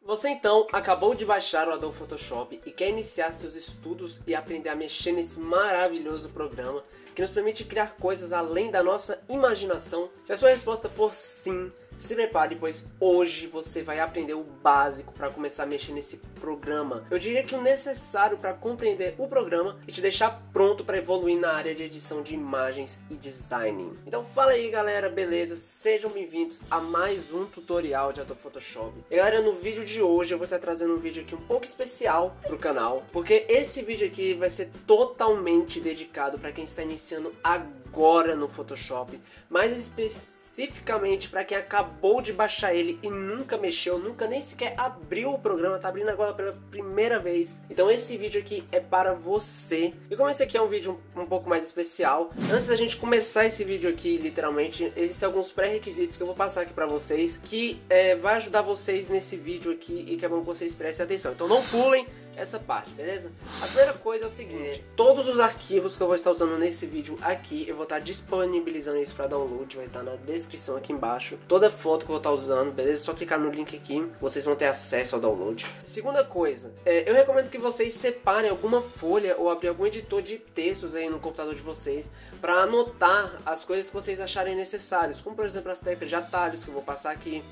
Você então acabou de baixar o Adobe Photoshop e quer iniciar seus estudos e aprender a mexer nesse maravilhoso programa que nos permite criar coisas além da nossa imaginação? Se a sua resposta for sim, se prepare, pois hoje você vai aprender o básico para começar a mexer nesse programa. Eu diria que o necessário para compreender o programa e te deixar pronto para evoluir na área de edição de imagens e design. Então fala aí galera, beleza? Sejam bem-vindos a mais um tutorial de Adobe Photoshop. E galera, no vídeo de hoje eu vou estar trazendo um vídeo aqui um pouco especial para o canal, porque esse vídeo aqui vai ser totalmente dedicado para quem está iniciando agora no Photoshop, mais especificamente para quem acabou de baixar ele e nunca mexeu, nunca nem sequer abriu o programa, tá abrindo agora pela primeira vez. Então esse vídeo aqui é para você. E como esse aqui é um vídeo um pouco mais especial, antes da gente começar esse vídeo aqui, literalmente, existem alguns pré-requisitos que eu vou passar aqui para vocês, que vai ajudar vocês nesse vídeo aqui e que é bom que vocês prestem atenção. Então não pulem essa parte, beleza? A primeira coisa é o seguinte: todos os arquivos que eu vou estar usando nesse vídeo aqui, eu vou estar disponibilizando isso para download, vai estar na descrição aqui embaixo. Toda foto que eu vou estar usando, beleza? É só clicar no link aqui, vocês vão ter acesso ao download. Segunda coisa, eu recomendo que vocês separem alguma folha ou abrir algum editor de textos aí no computador de vocês para anotar as coisas que vocês acharem necessárias, como por exemplo as teclas de atalhos que eu vou passar aqui,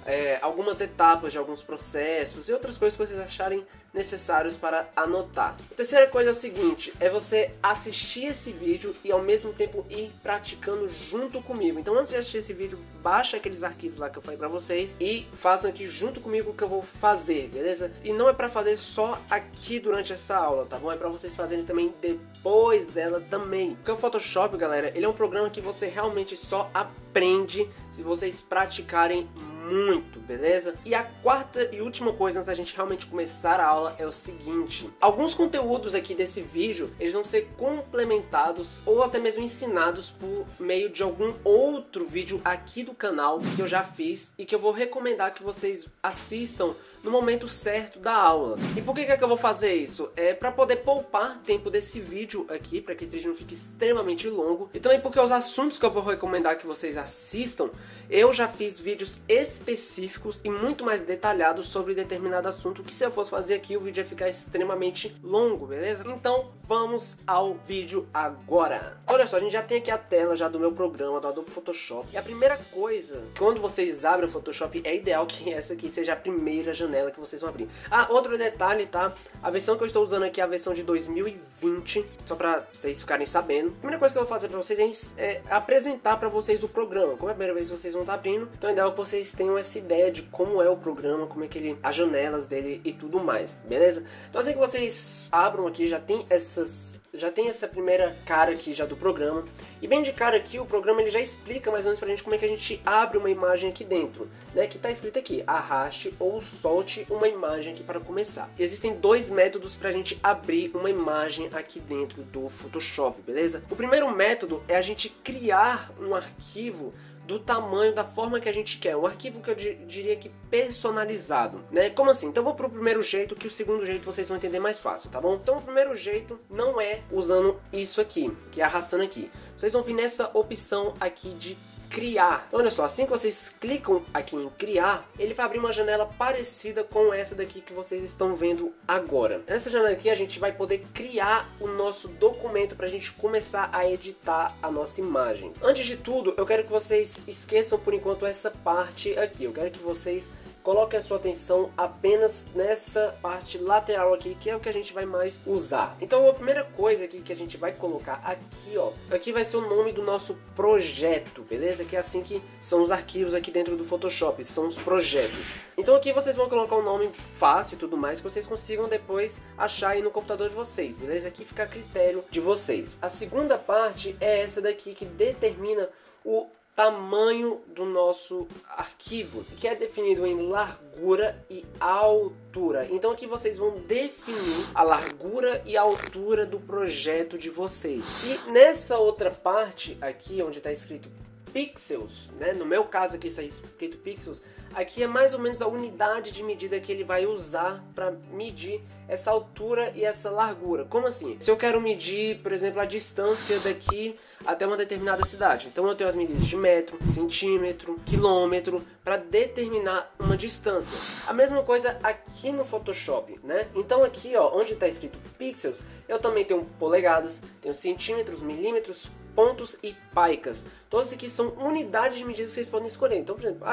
algumas etapas de alguns processos e outras coisas que vocês acharem necessários para anotar. A terceira coisa é o seguinte: é você assistir esse vídeo e ao mesmo tempo ir praticando junto comigo. Então antes de assistir esse vídeo, baixa aqueles arquivos lá que eu falei pra vocês e façam aqui junto comigo o que eu vou fazer, beleza? E não é pra fazer só aqui durante essa aula, tá bom? É pra vocês fazerem também depois dela também. Porque o Photoshop, galera, ele é um programa que você realmente só aprende se vocês praticarem muito, beleza? E a quarta e última coisa antes da gente realmente começar a aula é o seguinte: alguns conteúdos aqui desse vídeo, eles vão ser complementados ou até mesmo ensinados por meio de algum outro vídeo aqui do canal que eu já fiz e que eu vou recomendar que vocês assistam no momento certo da aula. E por que que eu vou fazer isso? É para poder poupar tempo desse vídeo aqui, para que esse vídeo não fique extremamente longo, e também porque os assuntos que eu vou recomendar que vocês assistam, eu já fiz vídeos específicos e muito mais detalhados sobre determinado assunto, que se eu fosse fazer aqui o vídeo ia ficar extremamente longo, beleza? Então vamos ao vídeo agora. Olha só, a gente já tem aqui a tela já do meu programa do Adobe Photoshop, e a primeira coisa, quando vocês abrem o Photoshop, é ideal que essa aqui seja a primeira janela que vocês vão abrir. Ah, outro detalhe, tá? A versão que eu estou usando aqui é a versão de 2020, só pra vocês ficarem sabendo. A primeira coisa que eu vou fazer pra vocês é apresentar pra vocês o programa. Como é a primeira vez que vocês vão estar abrindo, então é ideal que vocês tenham essa ideia de como é o programa, como é que ele, as janelas dele e tudo mais, beleza? Então assim que vocês abram aqui, já tem essa primeira cara aqui já do programa, e bem de cara aqui o programa ele já explica mais ou menos pra gente como é que a gente abre uma imagem aqui dentro, né? Que tá escrito aqui: arraste ou solte uma imagem aqui para começar. E existem dois métodos pra gente abrir uma imagem aqui dentro do Photoshop, beleza? O primeiro método é a gente criar um arquivo do tamanho, da forma que a gente quer. Um arquivo que eu diria que personalizado, né? Como assim? Então eu vou pro primeiro jeito, que o segundo jeito vocês vão entender mais fácil, tá bom? Então o primeiro jeito não é usando isso aqui, que é arrastando aqui. Vocês vão vir nessa opção aqui de criar. Então olha só, assim que vocês clicam aqui em criar, ele vai abrir uma janela parecida com essa daqui que vocês estão vendo agora. Nessa janela aqui a gente vai poder criar o nosso documento para a gente começar a editar a nossa imagem. Antes de tudo, eu quero que vocês esqueçam por enquanto essa parte aqui. Eu quero que vocês coloque a sua atenção apenas nessa parte lateral aqui, que é o que a gente vai mais usar. Então a primeira coisa aqui que a gente vai colocar aqui, ó, aqui vai ser o nome do nosso projeto, beleza? Que é assim que são os arquivos aqui dentro do Photoshop, são os projetos. Então aqui vocês vão colocar um nome fácil e tudo mais, que vocês consigam depois achar aí no computador de vocês, beleza? Aqui fica a critério de vocês. A segunda parte é essa daqui, que determina o tamanho do nosso arquivo, que é definido em largura e altura. Então aqui vocês vão definir a largura e a altura do projeto de vocês. E nessa outra parte aqui, onde está escrito pixels, né? No meu caso aqui está escrito pixels, aqui é mais ou menos a unidade de medida que ele vai usar para medir essa altura e essa largura. Como assim? Se eu quero medir, por exemplo, a distância daqui até uma determinada cidade, então eu tenho as medidas de metro, centímetro, quilômetro, para determinar uma distância. A mesma coisa aqui no Photoshop, né? Então aqui, ó, onde está escrito pixels, eu também tenho polegadas, tenho centímetros, milímetros, pontos e paicas. Todos aqui são unidades de medida que vocês podem escolher. Então, por exemplo,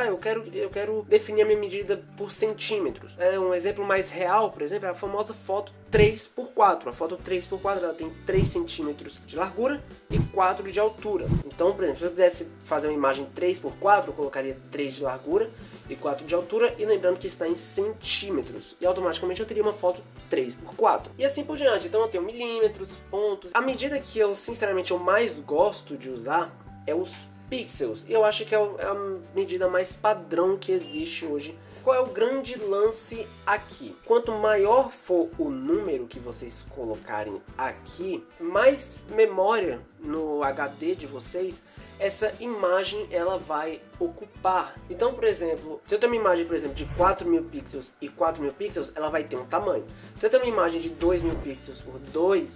eu quero definir a minha medida por centímetros. Um exemplo mais real, por exemplo, é a famosa foto 3x4. A foto 3x4 ela tem 3 centímetros de largura e 4 de altura. Então, por exemplo, se eu quisesse fazer uma imagem 3x4, eu colocaria 3 de largura e 4 de altura, e lembrando que está em centímetros, e automaticamente eu teria uma foto 3x4 e assim por diante. Então eu tenho milímetros, pontos. A medida que eu sinceramente mais gosto de usar é os pixels, e eu acho que é a medida mais padrão que existe hoje. Qual é o grande lance aqui? Quanto maior for o número que vocês colocarem aqui, mais memória no HD de vocês essa imagem ela vai ocupar. Então, por exemplo, se eu tenho uma imagem, por exemplo, de 4.000 pixels e 4.000 pixels, ela vai ter um tamanho. Se eu tenho uma imagem de 2.000 pixels por 2.000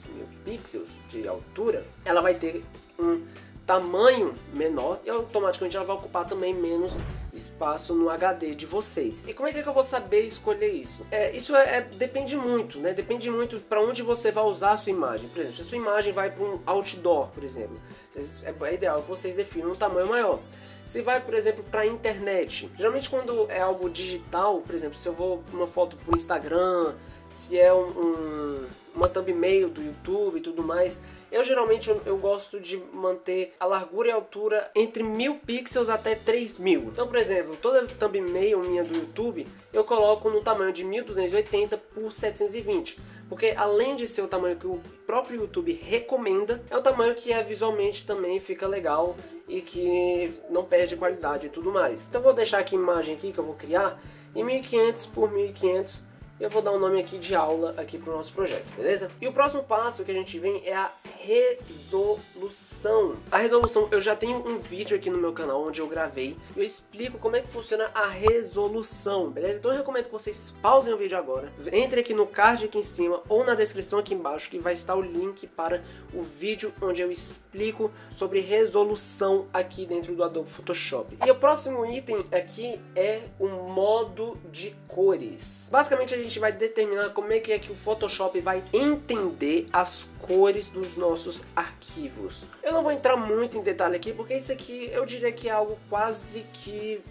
pixels de altura, ela vai ter um tamanho menor e automaticamente ela vai ocupar também menos espaço no HD de vocês. E como é que eu vou saber escolher isso? Isso depende muito, né? Depende muito para onde você vai usar a sua imagem. Por exemplo, se a sua imagem vai para um outdoor, por exemplo, é ideal que vocês definam um tamanho maior. Se vai, por exemplo, para a internet, geralmente quando é algo digital, por exemplo, se eu vou uma foto para o Instagram, se é uma thumbnail do YouTube e tudo mais, geralmente eu gosto de manter a largura e a altura entre 1000 pixels até 3000. Então, por exemplo, toda thumbnail minha do YouTube eu coloco no tamanho de 1280 por 720, porque além de ser o tamanho que o próprio YouTube recomenda, é o tamanho que visualmente também fica legal e que não perde qualidade e tudo mais. Então eu vou deixar aqui a imagem aqui que eu vou criar em 1500 por 1500. Eu vou dar um nome aqui de aula aqui para o nosso projeto, beleza? E o próximo passo que a gente vem é a resolução. A resolução, eu já tenho um vídeo aqui no meu canal onde eu gravei. Eu explico como é que funciona a resolução, beleza? Então eu recomendo que vocês pausem o vídeo agora. Entre aqui no card aqui em cima ou na descrição aqui embaixo que vai estar o link para o vídeo onde eu explico sobre resolução aqui dentro do Adobe Photoshop. E o próximo item aqui é o modo de cores. Basicamente a gente vai determinar como é que o Photoshop vai entender as cores dos nossos arquivos. Eu não vou entrar muito em detalhe aqui, porque isso aqui eu diria que é algo quase que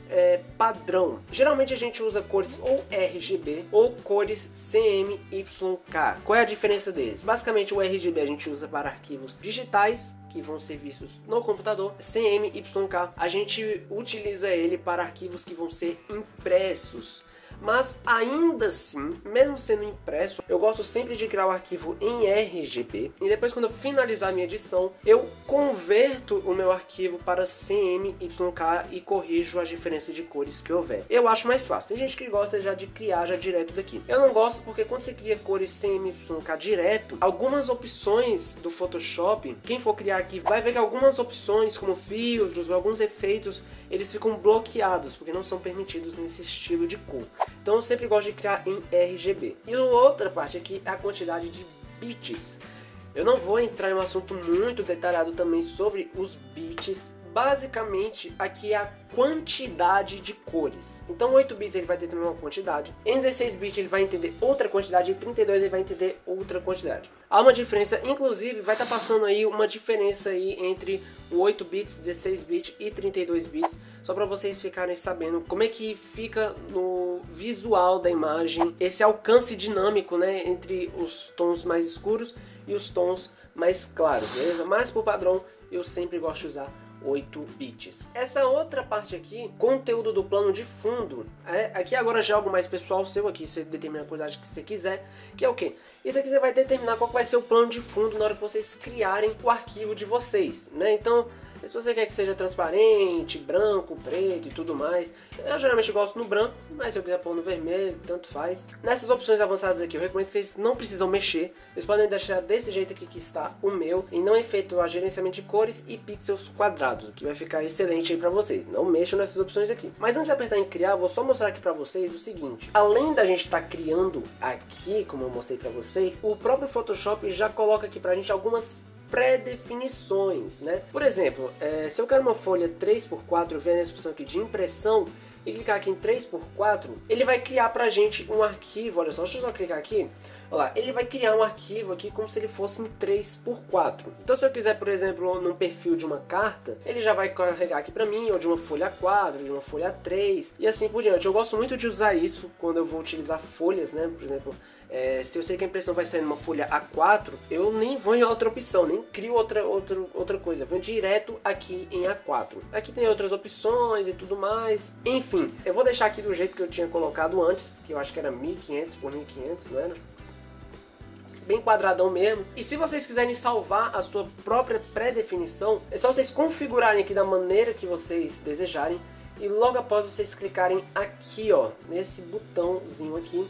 padrão. Geralmente a gente usa cores ou RGB ou cores CMYK. Qual é a diferença deles? Basicamente o RGB a gente usa para arquivos digitais, que vão ser vistos no computador. CMYK a gente utiliza ele para arquivos que vão ser impressos. Mas ainda assim, mesmo sendo impresso, eu gosto sempre de criar o arquivo em RGB e depois, quando eu finalizar a minha edição, eu converto o meu arquivo para CMYK e corrijo as diferenças de cores que houver. Eu acho mais fácil. Tem gente que gosta já de criar já direto daqui. Eu não gosto porque quando você cria cores CMYK direto, algumas opções do Photoshop, quem for criar aqui vai ver que algumas opções como filtros ou alguns efeitos, eles ficam bloqueados porque não são permitidos nesse estilo de cor. Então eu sempre gosto de criar em RGB. E outra parte aqui é a quantidade de bits. Eu não vou entrar em um assunto muito detalhado também sobre os bits. Basicamente aqui é a quantidade de cores. Então 8 bits ele vai determinar uma quantidade, em 16 bits ele vai entender outra quantidade, e 32 ele vai entender outra quantidade. Há uma diferença, inclusive vai estar passando aí uma diferença aí entre o 8 bits, 16 bits e 32 bits, só para vocês ficarem sabendo como é que fica no visual da imagem, esse alcance dinâmico, né, entre os tons mais escuros e os tons mais claros, beleza? Mas por padrão eu sempre gosto de usar 8 bits. Essa outra parte aqui, conteúdo do plano de fundo, aqui agora já é algo mais pessoal seu, aqui você determina a quantidade que você quiser, que é o que? Isso aqui você vai determinar qual vai ser o plano de fundo na hora que vocês criarem o arquivo de vocês, né? Então, Se você quer que seja transparente, branco, preto e tudo mais, eu geralmente gosto no branco, mas se eu quiser pôr no vermelho, tanto faz. Nessas opções avançadas aqui, eu recomendo que vocês não precisam mexer. Vocês podem deixar desse jeito aqui que está o meu, e não efetuar gerenciamento de cores e pixels quadrados, o que vai ficar excelente aí pra vocês. Não mexam nessas opções aqui. Mas antes de apertar em criar, eu vou só mostrar aqui pra vocês o seguinte. Além da gente estar criando aqui, como eu mostrei pra vocês, o próprio Photoshop já coloca aqui pra gente algumas pré-definições, né? Por exemplo, se eu quero uma folha 3x4, eu venho nessa opção aqui de impressão e clicar aqui em 3x4, ele vai criar pra gente um arquivo. Olha só, deixa eu só clicar aqui. Olha lá, ele vai criar um arquivo aqui como se ele fosse em 3x4. Então se eu quiser, por exemplo, num perfil de uma carta, ele já vai carregar aqui pra mim, ou de uma folha A4, de uma folha A3 e assim por diante. Eu gosto muito de usar isso quando eu vou utilizar folhas, né? Por exemplo, se eu sei que a impressão vai sair numa folha A4, eu nem vou em outra opção, nem crio outra coisa, eu vou direto aqui em A4. Aqui tem outras opções e tudo mais. Enfim, eu vou deixar aqui do jeito que eu tinha colocado antes, que eu acho que era 1500 por 1500, não era? Bem quadradão mesmo. E se vocês quiserem salvar a sua própria pré-definição, é só vocês configurarem aqui da maneira que vocês desejarem, e logo após vocês clicarem aqui, ó, nesse botãozinho aqui,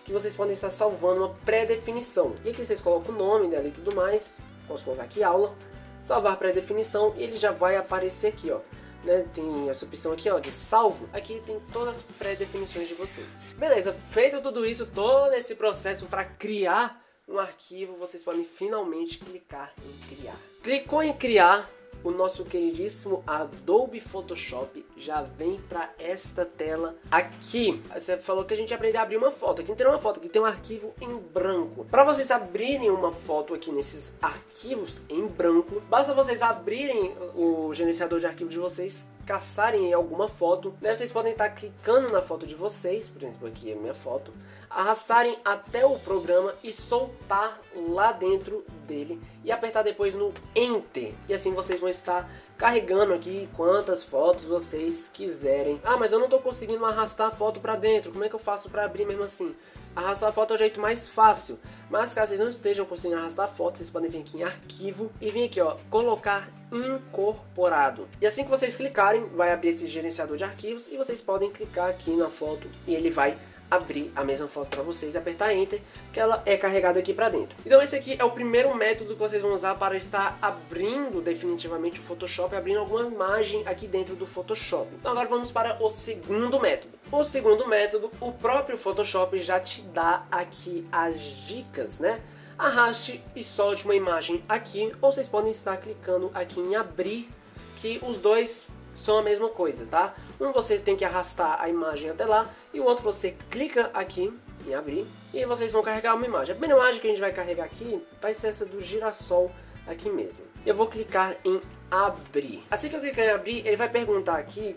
que vocês podem estar salvando uma pré-definição. E aqui vocês colocam o nome dela e tudo mais. Posso colocar aqui aula, salvar pré-definição, e ele já vai aparecer aqui, ó. Né? Tem essa opção aqui, ó, de salvo. Aqui tem todas as pré-definições de vocês. Beleza, feito tudo isso, todo esse processo para criar um arquivo, vocês podem finalmente clicar em criar. Clicou em criar, o nosso queridíssimo Adobe Photoshop já vem para esta tela aqui. Você falou que a gente ia aprender a abrir uma foto. Aqui tem uma foto, aqui tem um arquivo em branco. Para vocês abrirem uma foto aqui nesses arquivos em branco, basta vocês abrirem o gerenciador de arquivo de vocês, caçarem em alguma foto, né? Vocês podem estar clicando na foto de vocês, por exemplo, aqui é a minha foto, arrastarem até o programa e soltar lá dentro dele e apertar depois no Enter. E assim vocês vão estar carregando aqui quantas fotos vocês quiserem. Ah, mas eu não estou conseguindo arrastar a foto para dentro, como é que eu faço para abrir mesmo assim? Arrastar a foto é o jeito mais fácil, mas caso vocês não estejam conseguindo arrastar a foto, vocês podem vir aqui em arquivo e vir aqui, ó, colocar incorporado. E assim que vocês clicarem, vai abrir esse gerenciador de arquivos e vocês podem clicar aqui na foto e ele vai abrir a mesma foto para vocês e apertar Enter, que ela é carregada aqui para dentro. Então esse aqui é o primeiro método que vocês vão usar para estar abrindo definitivamente o Photoshop, abrindo alguma imagem aqui dentro do Photoshop. Então agora vamos para o segundo método. O segundo método, o próprio Photoshop já te dá aqui as dicas, né? Arraste e solte uma imagem aqui, ou vocês podem estar clicando aqui em abrir, que os dois são a mesma coisa, tá? Um você tem que arrastar a imagem até lá, e o outro você clica aqui em abrir, e vocês vão carregar uma imagem. A primeira imagem que a gente vai carregar aqui vai ser essa do girassol aqui mesmo. Eu vou clicar em abrir. Assim que eu clicar em abrir, ele vai perguntar aqui,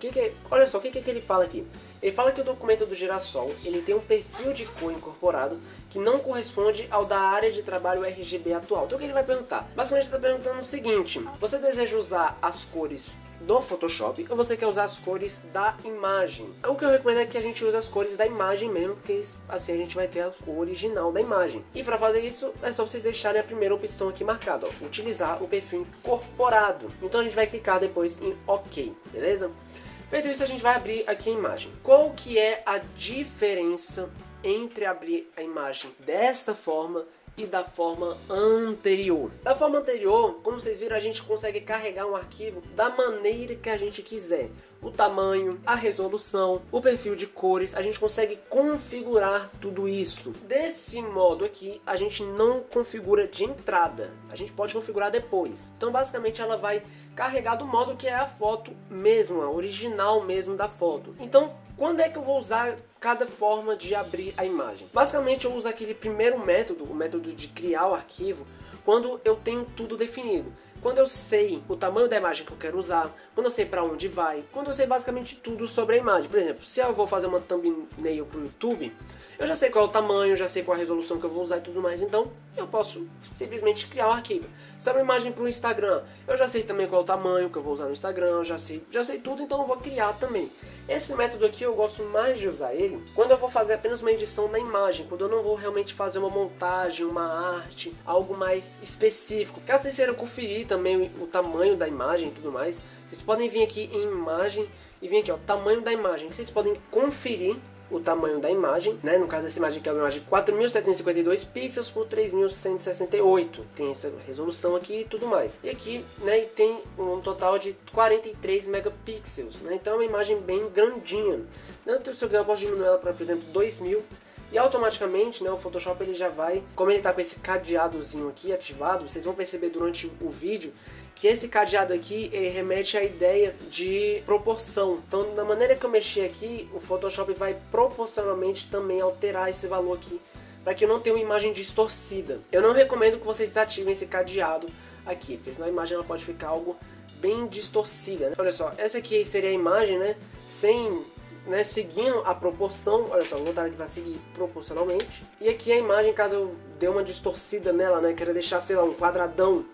olha só, o que ele fala aqui? Ele fala que o documento do girassol, ele tem um perfil de cor incorporado que não corresponde ao da área de trabalho RGB atual. Então o que ele vai perguntar? Basicamente ele está perguntando o seguinte: você deseja usar as cores do Photoshop ou você quer usar as cores da imagem? O que eu recomendo é que a gente use as cores da imagem mesmo, porque assim a gente vai ter a cor original da imagem. E para fazer isso é só vocês deixarem a primeira opção aqui marcada, ó, utilizar o perfil incorporado. Então a gente vai clicar depois em OK, beleza? Feito isso, a gente vai abrir aqui a imagem. Qual que é a diferença entre abrir a imagem desta forma e da forma anterior? Da forma anterior, como vocês viram, a gente consegue carregar um arquivo da maneira que a gente quiser. O tamanho, a resolução, o perfil de cores, a gente consegue configurar tudo isso. Desse modo aqui, a gente não configura de entrada, a gente pode configurar depois. Então basicamente ela vai carregar do modo que é a foto mesmo, a original mesmo da foto. Então quando é que eu vou usar cada forma de abrir a imagem? Basicamente eu uso aquele primeiro método, o método de criar o arquivo, quando eu tenho tudo definido. Quando eu sei o tamanho da imagem que eu quero usar, quando eu sei para onde vai, quando eu sei basicamente tudo sobre a imagem. Por exemplo, se eu vou fazer uma thumbnail para o YouTube, eu já sei qual é o tamanho, já sei qual é a resolução que eu vou usar e tudo mais, então eu posso simplesmente criar o arquivo. Se é uma imagem para o Instagram, eu já sei também qual é o tamanho que eu vou usar no Instagram, já sei tudo, então eu vou criar também. Esse método aqui eu gosto mais de usar ele quando eu vou fazer apenas uma edição da imagem, quando eu não vou realmente fazer uma montagem, uma arte, algo mais específico. Caso vocês queiram conferir também o tamanho da imagem e tudo mais, vocês podem vir aqui em imagem e vir aqui, ó, tamanho da imagem. Vocês podem conferir o tamanho da imagem, né? No caso essa imagem aqui é uma imagem de 4.752 pixels por 3.168. Tem essa resolução aqui e tudo mais. E aqui, né, tem um total de 43 megapixels, né? Então é uma imagem bem grandinha. Então, se eu quiser eu posso diminuir ela para, por exemplo, 2.000. E automaticamente, né, o Photoshop ele já vai, como ele está com esse cadeadozinho aqui ativado, vocês vão perceber durante o vídeo que esse cadeado aqui remete à ideia de proporção. Então, na maneira que eu mexer aqui, o Photoshop vai proporcionalmente também alterar esse valor aqui, para que eu não tenha uma imagem distorcida. Eu não recomendo que vocês desativem esse cadeado aqui, porque senão a imagem ela pode ficar algo bem distorcida, né? Olha só, essa aqui seria a imagem, né, sem... né, seguindo a proporção. Olha só, vou botar aqui para seguir proporcionalmente. E aqui a imagem, caso eu dê uma distorcida nela, né, quero deixar, sei lá, um quadradão.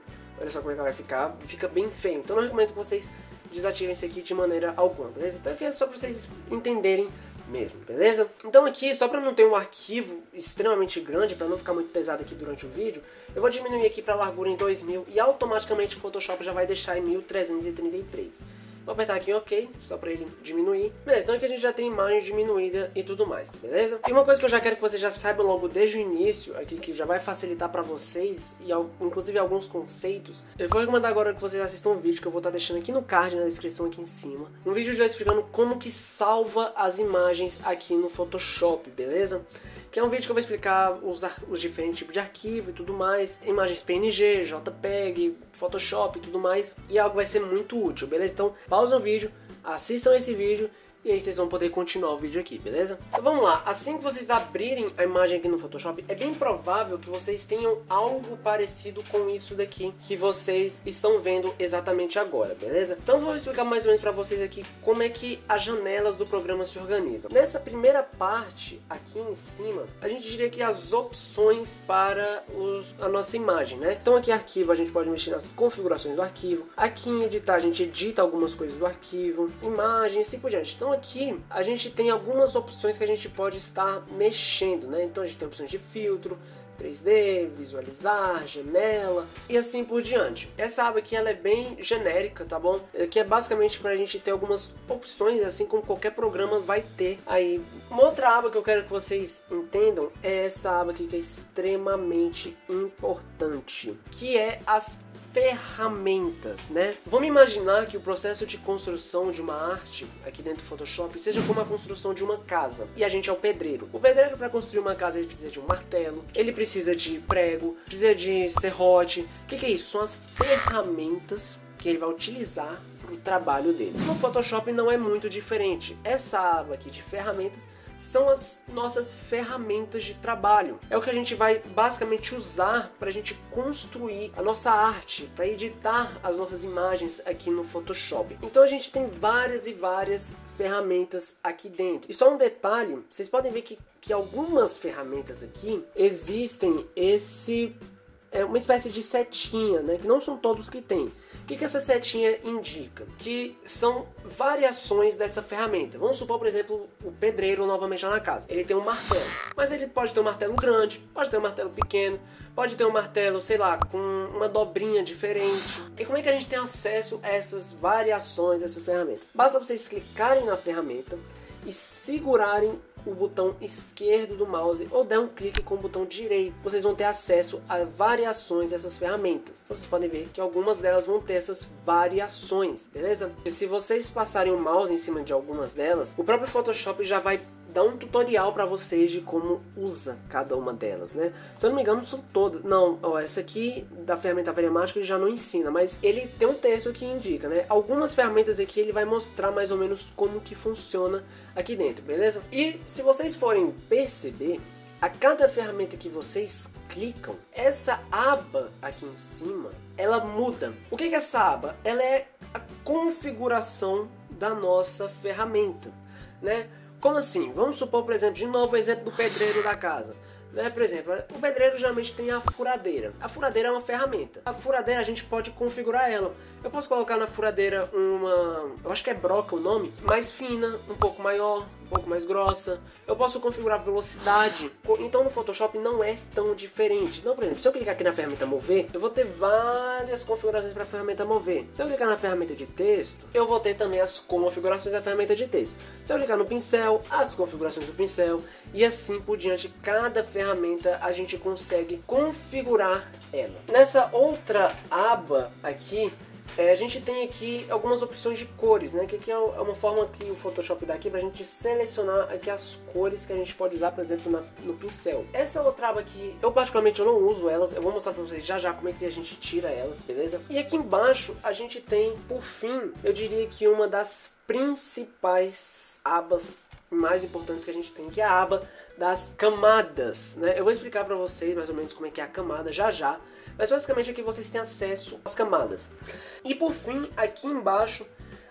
Olha só como é que ela vai ficar, fica bem feio. Então eu não recomendo que vocês desativem esse aqui de maneira alguma, beleza? Então aqui é só para vocês entenderem mesmo, beleza? Então aqui, só para não ter um arquivo extremamente grande, para não ficar muito pesado aqui durante o vídeo, eu vou diminuir aqui para a largura em 2000 e automaticamente o Photoshop já vai deixar em 1333. Vou apertar aqui em OK, só para ele diminuir. Beleza, então aqui a gente já tem imagem diminuída e tudo mais, beleza? E uma coisa que eu já quero que vocês já saibam logo desde o início, aqui que já vai facilitar para vocês, e inclusive alguns conceitos, eu vou recomendar agora que vocês assistam um vídeo que eu vou estar deixando aqui no card, na descrição aqui em cima. Um vídeo já explicando como que salva as imagens aqui no Photoshop, beleza? Que é um vídeo que eu vou explicar os diferentes tipos de arquivo e tudo mais, imagens PNG, JPEG, Photoshop e tudo mais, e algo vai ser muito útil, beleza? Então pausa o vídeo, assistam esse vídeo e aí vocês vão poder continuar o vídeo aqui, beleza? Então vamos lá, assim que vocês abrirem a imagem aqui no Photoshop, é bem provável que vocês tenham algo parecido com isso daqui que vocês estão vendo exatamente agora, beleza? Então vou explicar mais ou menos para vocês aqui como é que as janelas do programa se organizam. Nessa primeira parte, aqui em cima, a gente diria que as opções para a nossa imagem, né? Então aqui em arquivo a gente pode mexer nas configurações do arquivo, aqui em editar a gente edita algumas coisas do arquivo, imagens e assim por diante. Então aqui a gente tem algumas opções que a gente pode estar mexendo, né? Então a gente tem opções de filtro, 3D, visualizar, janela e assim por diante. Essa aba aqui ela é bem genérica, tá bom? Aqui é basicamente para a gente ter algumas opções, assim como qualquer programa vai ter aí. Uma outra aba que eu quero que vocês entendam é essa aba aqui que é extremamente importante, que é as ferramentas, né? Vamos imaginar que o processo de construção de uma arte aqui dentro do Photoshop seja como a construção de uma casa e a gente é o pedreiro. O pedreiro, para construir uma casa, ele precisa de um martelo, ele precisa de prego, precisa de serrote. O que é isso? São as ferramentas que ele vai utilizar para o trabalho dele. No Photoshop não é muito diferente. Essa aba aqui de ferramentas são as nossas ferramentas de trabalho. É o que a gente vai basicamente usar para a gente construir a nossa arte, para editar as nossas imagens aqui no Photoshop. Então a gente tem várias e várias ferramentas aqui dentro. E só um detalhe, vocês podem ver que algumas ferramentas aqui existem uma espécie de setinha, né? Que não são todos que tem. O que essa setinha indica? Que são variações dessa ferramenta. Vamos supor, por exemplo, o pedreiro novamente lá na casa. Ele tem um martelo, mas ele pode ter um martelo grande, pode ter um martelo pequeno, pode ter um martelo, sei lá, com uma dobrinha diferente. E como é que a gente tem acesso a essas variações dessas ferramentas? Basta vocês clicarem na ferramenta e segurarem o botão esquerdo do mouse ou der um clique com o botão direito. Vocês vão ter acesso a variações dessas ferramentas. Então vocês podem ver que algumas delas vão ter essas variações, beleza? E se vocês passarem o mouse em cima de algumas delas, o próprio Photoshop já vai dar um tutorial para vocês de como usa cada uma delas, né? Se eu não me engano, são todas. Não, ó, essa aqui da ferramenta variamática ele já não ensina, mas ele tem um texto que indica, né? Algumas ferramentas aqui ele vai mostrar mais ou menos como que funciona aqui dentro, beleza? E se vocês forem perceber, a cada ferramenta que vocês clicam, essa aba aqui em cima, ela muda. O que é essa aba? Ela é a configuração da nossa ferramenta, né? Como assim? Vamos supor, por exemplo, de novo o exemplo do pedreiro da casa. né? Por exemplo, o pedreiro geralmente tem a furadeira. A furadeira é uma ferramenta. A furadeira a gente pode configurar ela. Eu posso colocar na furadeira eu acho que é broca o nome, mais fina, um pouco maior, um pouco mais grossa. Eu posso configurar a velocidade. Então no Photoshop não é tão diferente. Então, por exemplo, se eu clicar aqui na ferramenta mover, eu vou ter várias configurações para a ferramenta mover. Se eu clicar na ferramenta de texto, eu vou ter também as configurações da ferramenta de texto. Se eu clicar no pincel, as configurações do pincel e assim por diante. Cada ferramenta a gente consegue configurar ela. Nessa outra aba aqui, a gente tem aqui algumas opções de cores, né? Que aqui é uma forma que o Photoshop dá aqui pra gente selecionar aqui as cores que a gente pode usar, por exemplo, no pincel. Essa outra aba aqui, eu particularmente eu não uso elas, eu vou mostrar pra vocês já como é que a gente tira elas, beleza? E aqui embaixo a gente tem, por fim, eu diria que uma das principais abas mais importantes que a gente tem, que é a aba das camadas, né? Eu vou explicar pra vocês mais ou menos como é que é a camada já. Mas basicamente aqui vocês têm acesso às camadas. E por fim, aqui embaixo,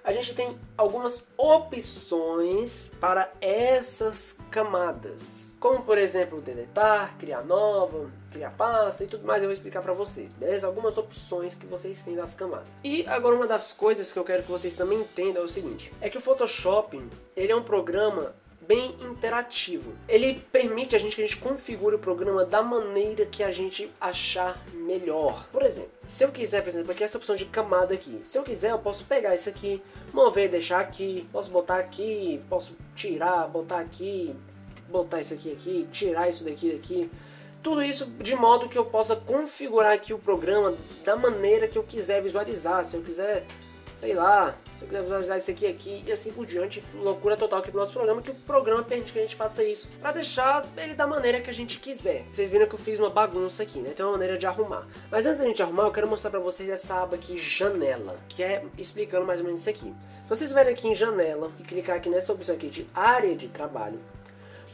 a gente tem algumas opções para essas camadas. Como, por exemplo, deletar, criar nova, criar pasta e tudo mais. Eu vou explicar para vocês, beleza? Algumas opções que vocês têm das camadas. E agora uma das coisas que eu quero que vocês também entendam é o seguinte. É que o Photoshop, ele é um programa bem interativo. Ele permite que a gente configure o programa da maneira que a gente achar melhor. Por exemplo, se eu quiser, por exemplo, aqui essa opção de camada aqui. Se eu quiser, eu posso pegar isso aqui, mover, deixar aqui, posso botar aqui, posso tirar, botar aqui, botar isso aqui, tirar isso daqui. Tudo isso de modo que eu possa configurar aqui o programa da maneira que eu quiser visualizar. Se eu quiser, sei lá, se eu quiser visualizar isso aqui e assim por diante. Loucura total aqui pro nosso programa, que o programa permite que a gente faça isso pra deixar ele da maneira que a gente quiser. Vocês viram que eu fiz uma bagunça aqui, né? Tem uma maneira de arrumar. Mas antes da gente arrumar, eu quero mostrar pra vocês essa aba aqui, janela, que é explicando mais ou menos isso aqui. Se vocês verem aqui em janela e clicar aqui nessa opção aqui de área de trabalho,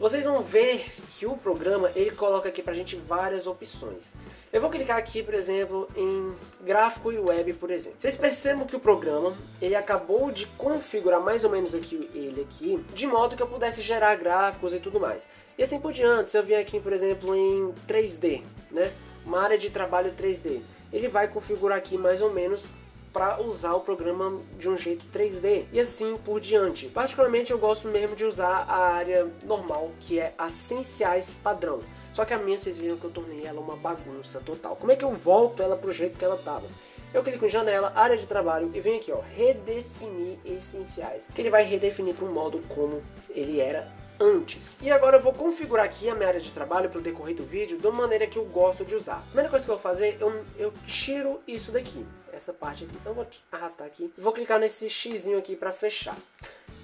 vocês vão ver que o programa, ele coloca aqui pra gente várias opções. Eu vou clicar aqui, por exemplo, em gráfico e web, por exemplo. Vocês percebem que o programa, ele acabou de configurar mais ou menos ele aqui, de modo que eu pudesse gerar gráficos e tudo mais. E assim por diante, se eu vier aqui, por exemplo, em 3D, né? Uma área de trabalho 3D, ele vai configurar aqui mais ou menos para usar o programa de um jeito 3D e assim por diante. Particularmente eu gosto mesmo de usar a área normal, que é essenciais padrão. Só que a minha, vocês viram que eu tornei ela uma bagunça total. Como é que eu volto ela pro jeito que ela estava? Eu clico em janela, área de trabalho e venho aqui, ó, redefinir essenciais, que ele vai redefinir para um modo como ele era antes. E agora eu vou configurar aqui a minha área de trabalho para o decorrer do vídeo da maneira que eu gosto de usar. A primeira coisa que eu vou fazer, eu tiro isso daqui, essa parte aqui. Então eu vou arrastar aqui e vou clicar nesse xizinho aqui para fechar.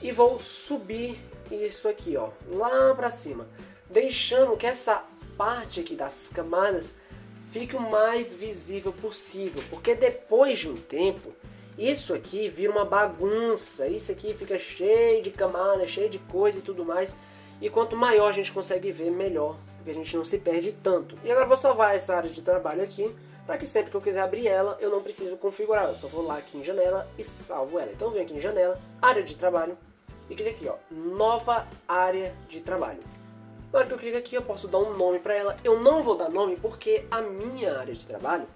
E vou subir isso aqui, ó, lá para cima, deixando que essa parte aqui das camadas fique o mais visível possível, porque depois de um tempo isso aqui vira uma bagunça, isso aqui fica cheio de camadas, cheio de coisa e tudo mais. E quanto maior a gente consegue ver, melhor, porque a gente não se perde tanto. E agora eu vou salvar essa área de trabalho aqui, para que sempre que eu quiser abrir ela, eu não preciso configurar. Eu só vou lá aqui em janela e salvo ela. Então eu venho aqui em janela, área de trabalho, e clico aqui, ó, nova área de trabalho. Na hora que eu clico aqui, eu posso dar um nome para ela. Eu não vou dar nome porque a minha área de trabalho,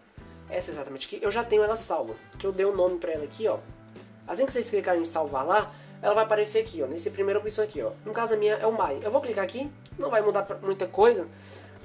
essa exatamente aqui, eu já tenho ela salva. Que eu dei um nome pra ela aqui, ó. Assim que vocês clicarem em salvar lá, ela vai aparecer aqui, ó, nessa primeira opção aqui, ó. No caso a minha é o My. Eu vou clicar aqui, não vai mudar muita coisa,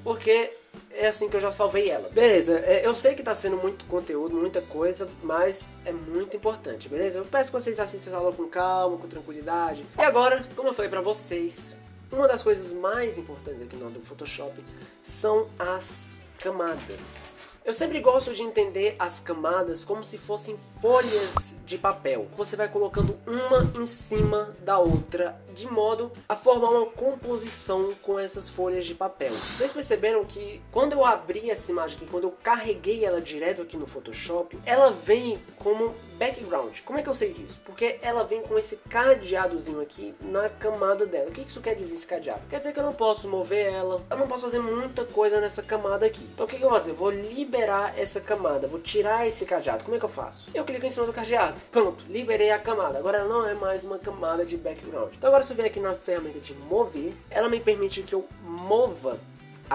porque é assim que eu já salvei ela. Beleza, eu sei que tá sendo muito conteúdo, muita coisa, mas é muito importante, beleza? Eu peço que vocês assistam essa aula com calma, com tranquilidade. E agora, como eu falei pra vocês, uma das coisas mais importantes aqui no Photoshop são as camadas. Eu sempre gosto de entender as camadas como se fossem folhas de papel. Você vai colocando uma em cima da outra, de modo a formar uma composição com essas folhas de papel. Vocês perceberam que quando eu abri essa imagem aqui, quando eu carreguei ela direto aqui no Photoshop, ela vem como background. Como é que eu sei disso? Porque ela vem com esse cadeadozinho aqui na camada dela. O que isso quer dizer, esse cadeado? Quer dizer que eu não posso mover ela, eu não posso fazer muita coisa nessa camada aqui. Então o que eu vou fazer? Eu vou liberar essa camada, vou tirar esse cadeado. Como é que eu faço? Eu clico em cima do cadeado. Pronto, liberei a camada. Agora ela não é mais uma camada de background. Então agora se eu vier aqui na ferramenta de mover, ela me permite que eu mova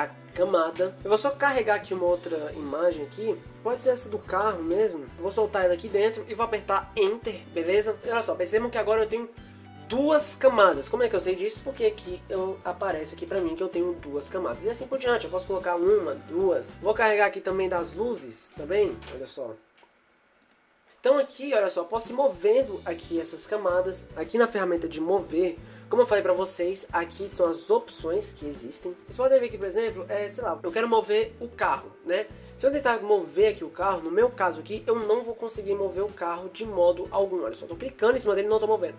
a camada. Eu vou só carregar aqui uma outra imagem aqui, pode ser essa do carro mesmo. Eu vou soltar ela aqui dentro e vou apertar Enter, beleza? E olha só, percebam que agora eu tenho duas camadas. Como é que eu sei disso? Porque aqui aparece aqui pra mim que eu tenho duas camadas. E assim por diante, eu posso colocar uma, duas. Vou carregar aqui também das luzes, também, olha só. Então aqui, olha só, posso ir movendo aqui essas camadas. Aqui na ferramenta de mover, como eu falei pra vocês, aqui são as opções que existem. Vocês podem ver aqui, por exemplo, sei lá, eu quero mover o carro, né? Se eu tentar mover aqui o carro, no meu caso aqui, eu não vou conseguir mover o carro de modo algum. Olha só, tô clicando em cima dele e não tô movendo.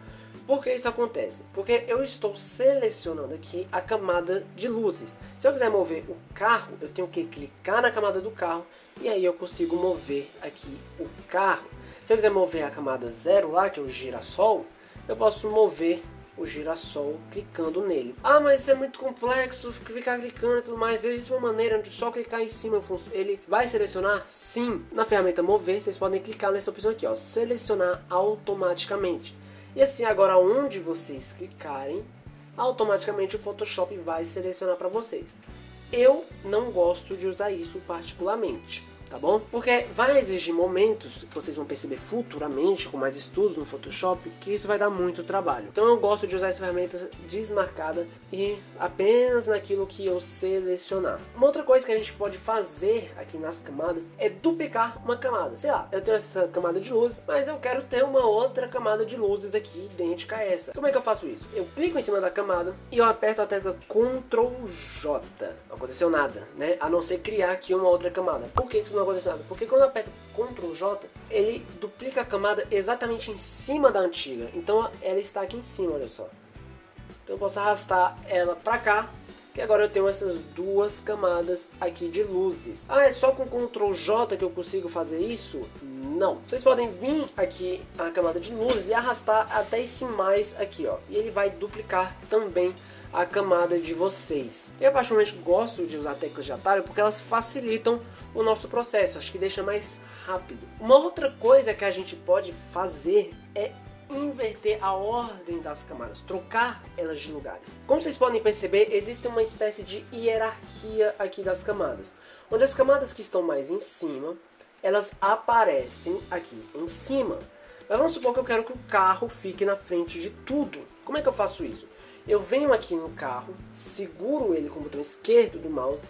Por que isso acontece? Porque eu estou selecionando aqui a camada de luzes. Se eu quiser mover o carro, eu tenho que clicar na camada do carro e aí eu consigo mover aqui o carro. Se eu quiser mover a camada 0 lá, que é o girassol, eu posso mover o girassol clicando nele. Ah, mas isso é muito complexo, ficar clicando e tudo mais. Existe uma maneira de só clicar em cima, ele vai selecionar? Sim. Na ferramenta mover, vocês podem clicar nessa opção aqui, ó, selecionar automaticamente. E assim, agora onde vocês clicarem, automaticamente o Photoshop vai selecionar para vocês. Eu não gosto de usar isso particularmente, tá bom? Porque vai exigir momentos, que vocês vão perceber futuramente, com mais estudos no Photoshop, que isso vai dar muito trabalho. Então eu gosto de usar essa ferramenta desmarcada e apenas naquilo que eu selecionar. Uma outra coisa que a gente pode fazer aqui nas camadas é duplicar uma camada. Sei lá, eu tenho essa camada de luzes, mas eu quero ter uma outra camada de luzes aqui idêntica a essa. Como é que eu faço isso? Eu clico em cima da camada e eu aperto a tecla Ctrl J. Não aconteceu nada, né? A não ser criar aqui uma outra camada. Por que isso não aconteceu nada? Porque quando eu aperto Ctrl J, ele duplica a camada exatamente em cima da antiga. Então ela está aqui em cima, olha só. Então eu posso arrastar ela pra cá, que agora eu tenho essas duas camadas aqui de luzes. Ah, é só com Ctrl J que eu consigo fazer isso? Não. Vocês podem vir aqui a camada de luzes e arrastar até esse mais aqui, ó. E ele vai duplicar também a camada de vocês. Eu particularmente gosto de usar teclas de atalho porque elas facilitam o nosso processo, acho que deixa mais rápido. Uma outra coisa que a gente pode fazer é inverter a ordem das camadas, trocar elas de lugares. Como vocês podem perceber, existe uma espécie de hierarquia aqui das camadas, onde as camadas que estão mais em cima, elas aparecem aqui em cima. Mas vamos supor que eu quero que o carro fique na frente de tudo. Como é que eu faço isso? Eu venho aqui no carro, seguro ele com o botão esquerdo do mouse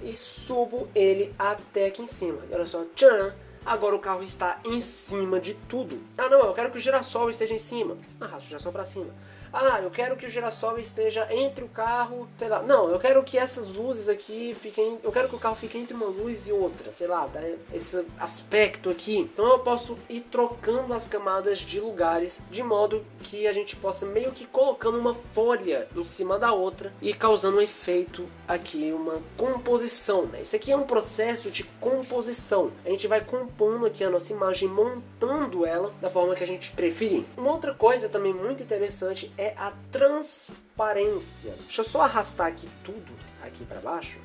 e subo ele até aqui em cima. E olha só, tchan! Agora o carro está em cima de tudo. Ah não, eu quero que o girassol esteja em cima. Arrasto o girassol para cima. Ah, eu quero que o girassol esteja entre o carro, sei lá. Não, eu quero que essas luzes aqui fiquem... Eu quero que o carro fique entre uma luz e outra, sei lá, tá? Esse aspecto aqui. Então eu posso ir trocando as camadas de lugares, de modo que a gente possa meio que colocando uma folha em cima da outra e causando um efeito aqui, uma composição, né? Isso aqui é um processo de composição. A gente vai compondo aqui a nossa imagem, montando ela da forma que a gente preferir. Uma outra coisa também muito interessante é a transparência. Deixa eu só arrastar aqui tudo aqui para baixo,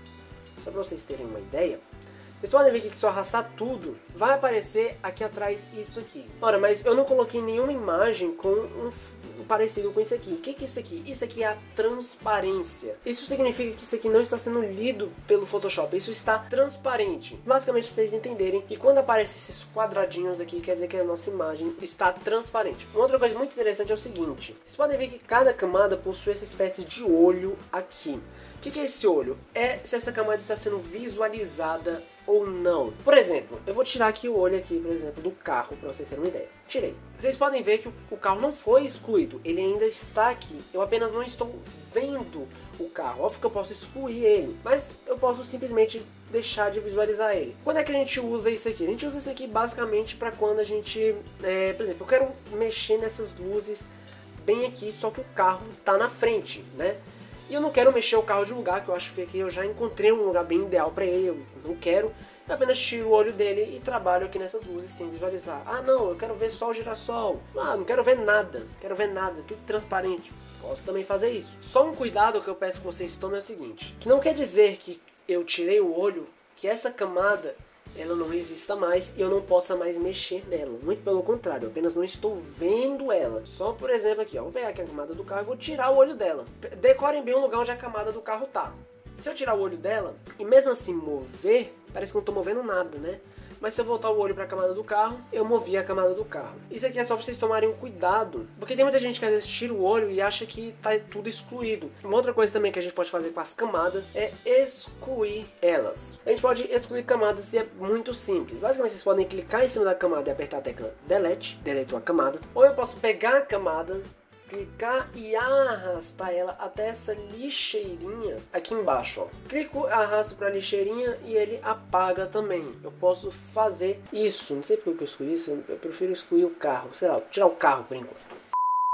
só para vocês terem uma ideia. Vocês podem ver que se eu arrastar tudo, vai aparecer aqui atrás isso aqui. Ora, mas eu não coloquei nenhuma imagem com um parecido com isso aqui. O que é isso aqui? Isso aqui é a transparência. Isso significa que isso aqui não está sendo lido pelo Photoshop. Isso está transparente. Basicamente, vocês entenderem que quando aparecem esses quadradinhos aqui, quer dizer que a nossa imagem está transparente. Uma outra coisa muito interessante é o seguinte. Vocês podem ver que cada camada possui essa espécie de olho aqui. O que é esse olho? É se essa camada está sendo visualizada ou não. Por exemplo, eu vou tirar aqui o olho aqui, por exemplo, do carro, para vocês terem uma ideia. Tirei. Vocês podem ver que o carro não foi excluído, ele ainda está aqui. Eu apenas não estou vendo o carro. Óbvio que eu posso excluir ele, mas eu posso simplesmente deixar de visualizar ele. Quando é que a gente usa isso aqui? A gente usa isso aqui basicamente para quando a gente, por exemplo, eu quero mexer nessas luzes bem aqui, só que o carro está na frente, né? E eu não quero mexer o carro de lugar, que eu acho que aqui eu já encontrei um lugar bem ideal para ele, eu não quero. Eu apenas tiro o olho dele e trabalho aqui nessas luzes sem visualizar. Ah não, eu quero ver só o girassol. Ah, não quero ver nada, tudo transparente. Posso também fazer isso. Só um cuidado que eu peço que vocês tomem é o seguinte, que não quer dizer que eu tirei o olho, que essa camada ela não exista mais e eu não possa mais mexer nela. Muito pelo contrário, eu apenas não estou vendo ela. Só por exemplo aqui, ó, vou pegar aqui a camada do carro e vou tirar o olho dela. Decorem bem o lugar onde a camada do carro tá. Se eu tirar o olho dela e mesmo assim mover, parece que não tô movendo nada, né? Mas se eu voltar o olho para a camada do carro, eu movi a camada do carro. Isso aqui é só para vocês tomarem um cuidado, porque tem muita gente que às vezes tira o olho e acha que tá tudo excluído. Uma outra coisa também que a gente pode fazer com as camadas é excluir elas. A gente pode excluir camadas e é muito simples. Basicamente vocês podem clicar em cima da camada e apertar a tecla Delete, deletou a camada. Ou eu posso pegar a camada, clicar e arrastar ela até essa lixeirinha aqui embaixo, ó. Clico, arrasto para a lixeirinha e ele apaga também. Eu posso fazer isso. Não sei porque eu excluí isso, eu prefiro excluir o carro. Sei lá, tirar o carro por enquanto.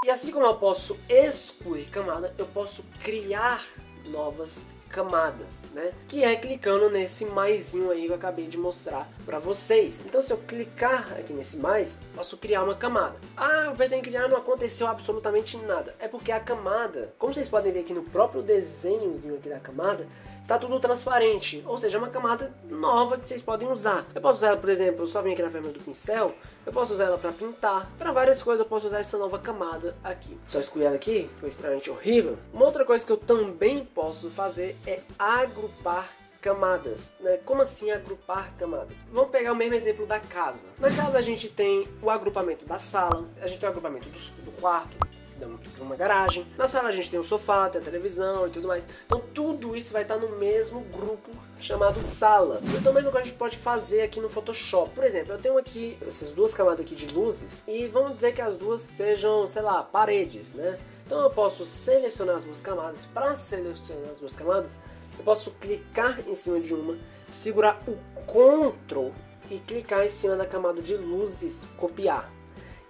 E assim como eu posso excluir camada, eu posso criar novas camadas, né? Que é clicando nesse maisinho aí que eu acabei de mostrar para vocês. Então se eu clicar aqui nesse mais, posso criar uma camada. Ah, eu apertei em criar, não aconteceu absolutamente nada. É porque a camada, como vocês podem ver aqui no próprio desenhozinho aqui da camada, está tudo transparente, ou seja, é uma camada nova que vocês podem usar. Eu posso usar ela, por exemplo, eu só vim aqui na ferramenta do pincel, eu posso usar ela para pintar, para várias coisas eu posso usar essa nova camada aqui. Só excluir ela aqui, foi extremamente horrível. Uma outra coisa que eu também posso fazer é agrupar camadas, né? Como assim agrupar camadas? Vamos pegar o mesmo exemplo da casa. Na casa a gente tem o agrupamento da sala, a gente tem o agrupamento do quarto, de uma garagem. Na sala a gente tem o sofá, tem a televisão e tudo mais. Então tudo isso vai estar no mesmo grupo chamado sala. E também o que a gente pode fazer aqui no Photoshop. Por exemplo, eu tenho aqui essas duas camadas aqui de luzes e vamos dizer que as duas sejam, sei lá, paredes, né? Então eu posso selecionar as duas camadas. Para selecionar as duas camadas, eu posso clicar em cima de uma, segurar o Ctrl e clicar em cima da camada de luzes, copiar.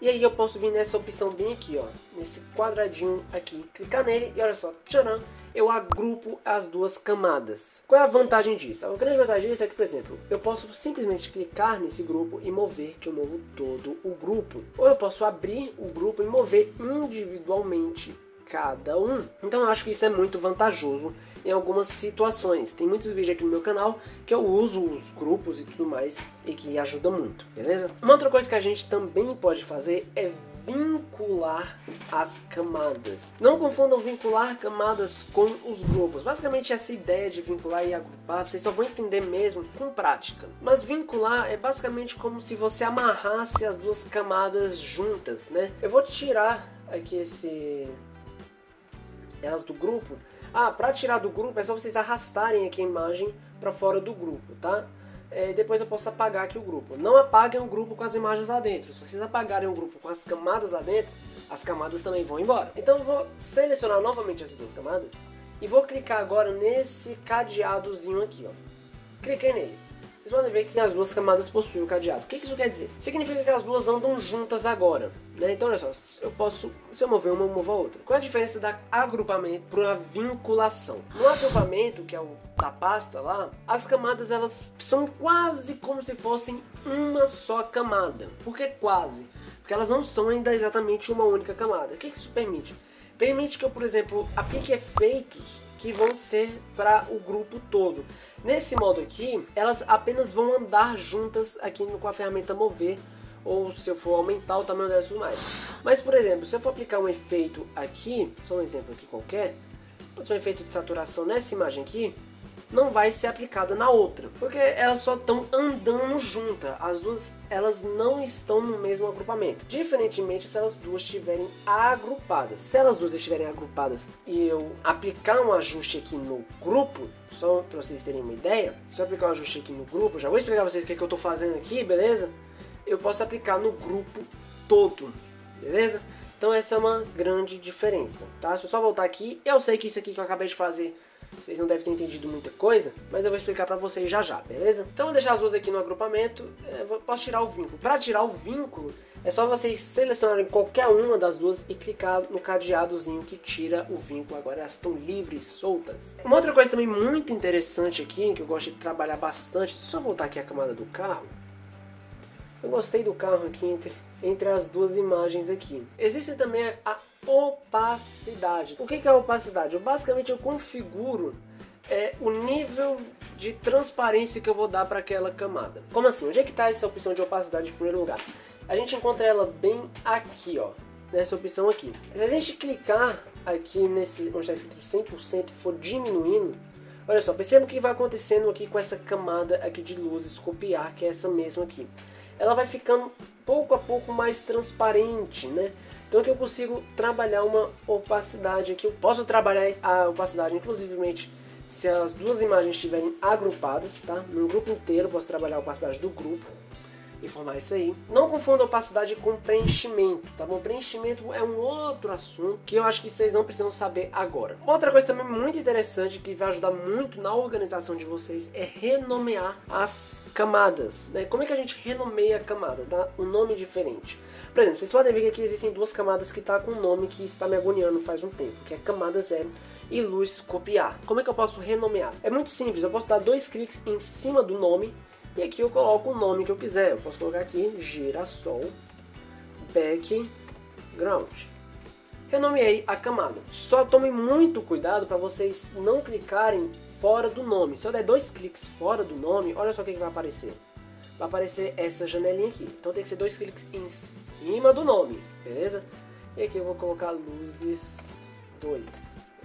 E aí eu posso vir nessa opção bem aqui, ó, nesse quadradinho aqui, clicar nele e olha só, tcharam, eu agrupo as duas camadas. Qual é a vantagem disso? A grande vantagem disso é que, por exemplo, eu posso simplesmente clicar nesse grupo e mover, que eu movo todo o grupo. Ou eu posso abrir o grupo e mover individualmente cada um. Então eu acho que isso é muito vantajoso em algumas situações. Tem muitos vídeos aqui no meu canal que eu uso os grupos e tudo mais e que ajuda muito, beleza? Uma outra coisa que a gente também pode fazer é vincular as camadas. Não confundam vincular camadas com os grupos. Basicamente essa ideia de vincular e agrupar, vocês só vão entender mesmo com prática. Mas vincular é basicamente como se você amarrasse as duas camadas juntas, né? Eu vou tirar aqui elas do grupo. Ah, para tirar do grupo é só vocês arrastarem aqui a imagem para fora do grupo, tá? Depois eu posso apagar aqui o grupo. Não apaguem o grupo com as imagens lá dentro. Se vocês apagarem o grupo com as camadas lá dentro, as camadas também vão embora. Então eu vou selecionar novamente as duas camadas e vou clicar agora nesse cadeadozinho aqui, ó. Cliquei nele. Vocês podem ver que as duas camadas possuem o cadeado. O que isso quer dizer? Significa que as duas andam juntas agora, né? Então olha só, se eu mover uma, eu movo a outra. Qual é a diferença da agrupamento para a vinculação? No agrupamento, que é o da pasta lá, as camadas elas são quase como se fossem uma só camada. Por que quase? Porque elas não são ainda exatamente uma única camada. O que isso permite? Permite que eu, por exemplo, aplique efeitos que vão ser para o grupo todo. Nesse modo aqui, elas apenas vão andar juntas aqui com a ferramenta mover, ou se eu for aumentar o tamanho delas e tudo mais. Mas, por exemplo, se eu for aplicar um efeito aqui, só um exemplo aqui qualquer, pode ser um efeito de saturação nessa imagem aqui, não vai ser aplicada na outra, porque elas só estão andando juntas. As duas, elas não estão no mesmo agrupamento, diferentemente se elas duas estiverem agrupadas. Se elas duas estiverem agrupadas e eu aplicar um ajuste aqui no grupo, só para vocês terem uma ideia, se eu aplicar um ajuste aqui no grupo, já vou explicar para vocês o que eu estou fazendo aqui, beleza? Eu posso aplicar no grupo todo, beleza? Então essa é uma grande diferença, tá? Se eu só voltar aqui, eu sei que isso aqui que eu acabei de fazer vocês não devem ter entendido muita coisa, mas eu vou explicar pra vocês já já, beleza? Então eu vou deixar as duas aqui no agrupamento, posso tirar o vínculo. Para tirar o vínculo, é só vocês selecionarem qualquer uma das duas e clicar no cadeadozinho que tira o vínculo. Agora elas estão livres, soltas. Uma outra coisa também muito interessante aqui, que eu gosto de trabalhar bastante, se eu voltar aqui a camada do carro, eu gostei do carro aqui entre as duas imagens aqui. Existe também a opacidade. O que é a opacidade? Basicamente eu configuro o nível de transparência que eu vou dar para aquela camada. Como assim? Onde é que está essa opção de opacidade em primeiro lugar? A gente encontra ela bem aqui, ó, nessa opção aqui. Se a gente clicar aqui onde está escrito 100% e for diminuindo, Olha só, perceba o que vai acontecendo aqui com essa camada aqui de luzes, copiar, que é essa mesma aqui. Ela vai ficando pouco a pouco mais transparente, né? Então aqui eu consigo trabalhar uma opacidade aqui. Eu posso trabalhar a opacidade, inclusivemente, se as duas imagens estiverem agrupadas, tá? No grupo inteiro, eu posso trabalhar a opacidade do grupo e formar isso aí. Não confunda opacidade com preenchimento, tá bom? Preenchimento é um outro assunto que eu acho que vocês não precisam saber agora. Outra coisa também muito interessante que vai ajudar muito na organização de vocês é renomear as camadas, né? Como é que a gente renomeia a camada? Dá um nome diferente. Por exemplo, vocês podem ver que aqui existem duas camadas que tá com um nome que está me agoniando faz um tempo, que é camada 0 e luz copiar. Como é que eu posso renomear? É muito simples, eu posso dar 2 cliques em cima do nome e aqui eu coloco o nome que eu quiser. Eu posso colocar aqui girassol background. Renomeei a camada. Só tome muito cuidado para vocês não clicarem fora do nome. Se eu der 2 cliques fora do nome, olha só o que vai aparecer. Vai aparecer essa janelinha aqui. Então tem que ser 2 cliques em cima do nome, beleza? E aqui eu vou colocar luzes 2.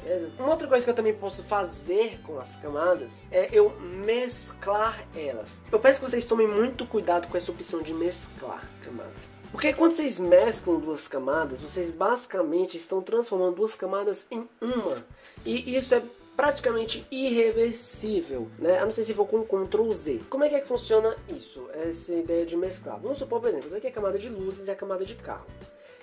Beleza? Uma outra coisa que eu também posso fazer com as camadas é eu mesclar elas. Eu peço que vocês tomem muito cuidado com essa opção de mesclar camadas. Porque quando vocês mesclam duas camadas, vocês basicamente estão transformando duas camadas em uma. E isso é praticamente irreversível, né? A não ser se for com Ctrl Z. Como é que funciona isso? Essa ideia de mesclar. Vamos supor, por exemplo, aqui é a camada de luzes e a camada de carro.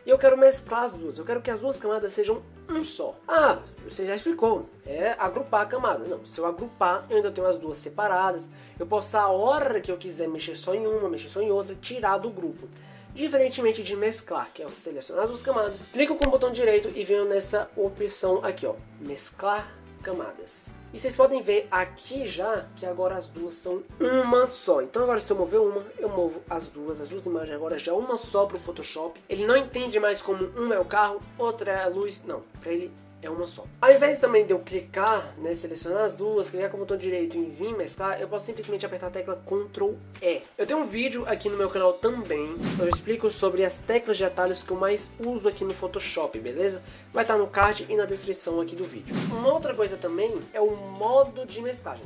E eu quero mesclar as duas, eu quero que as duas camadas sejam um só. Ah, você já explicou, é agrupar a camada. Não, se eu agrupar, eu ainda tenho as duas separadas. Eu posso, a hora que eu quiser, mexer só em uma, mexer só em outra, tirar do grupo. Diferentemente de mesclar, que é eu selecionar as duas camadas, clico com o botão direito e venho nessa opção aqui, ó, mesclar camadas. E vocês podem ver aqui já que agora as duas são uma só. Então agora se eu mover uma, eu movo as duas imagens agora já uma só para o Photoshop. Ele não entende mais como uma é o carro, outra é a luz, não, para ele é uma só. Ao invés também de eu clicar, né, selecionar as duas, clicar com o botão direito e vir mesclar, eu posso simplesmente apertar a tecla Ctrl E. Eu tenho um vídeo aqui no meu canal também, eu explico sobre as teclas de atalhos que eu mais uso aqui no Photoshop, beleza? Vai estar no card e na descrição aqui do vídeo. Uma outra coisa também é o modo de mesclagem.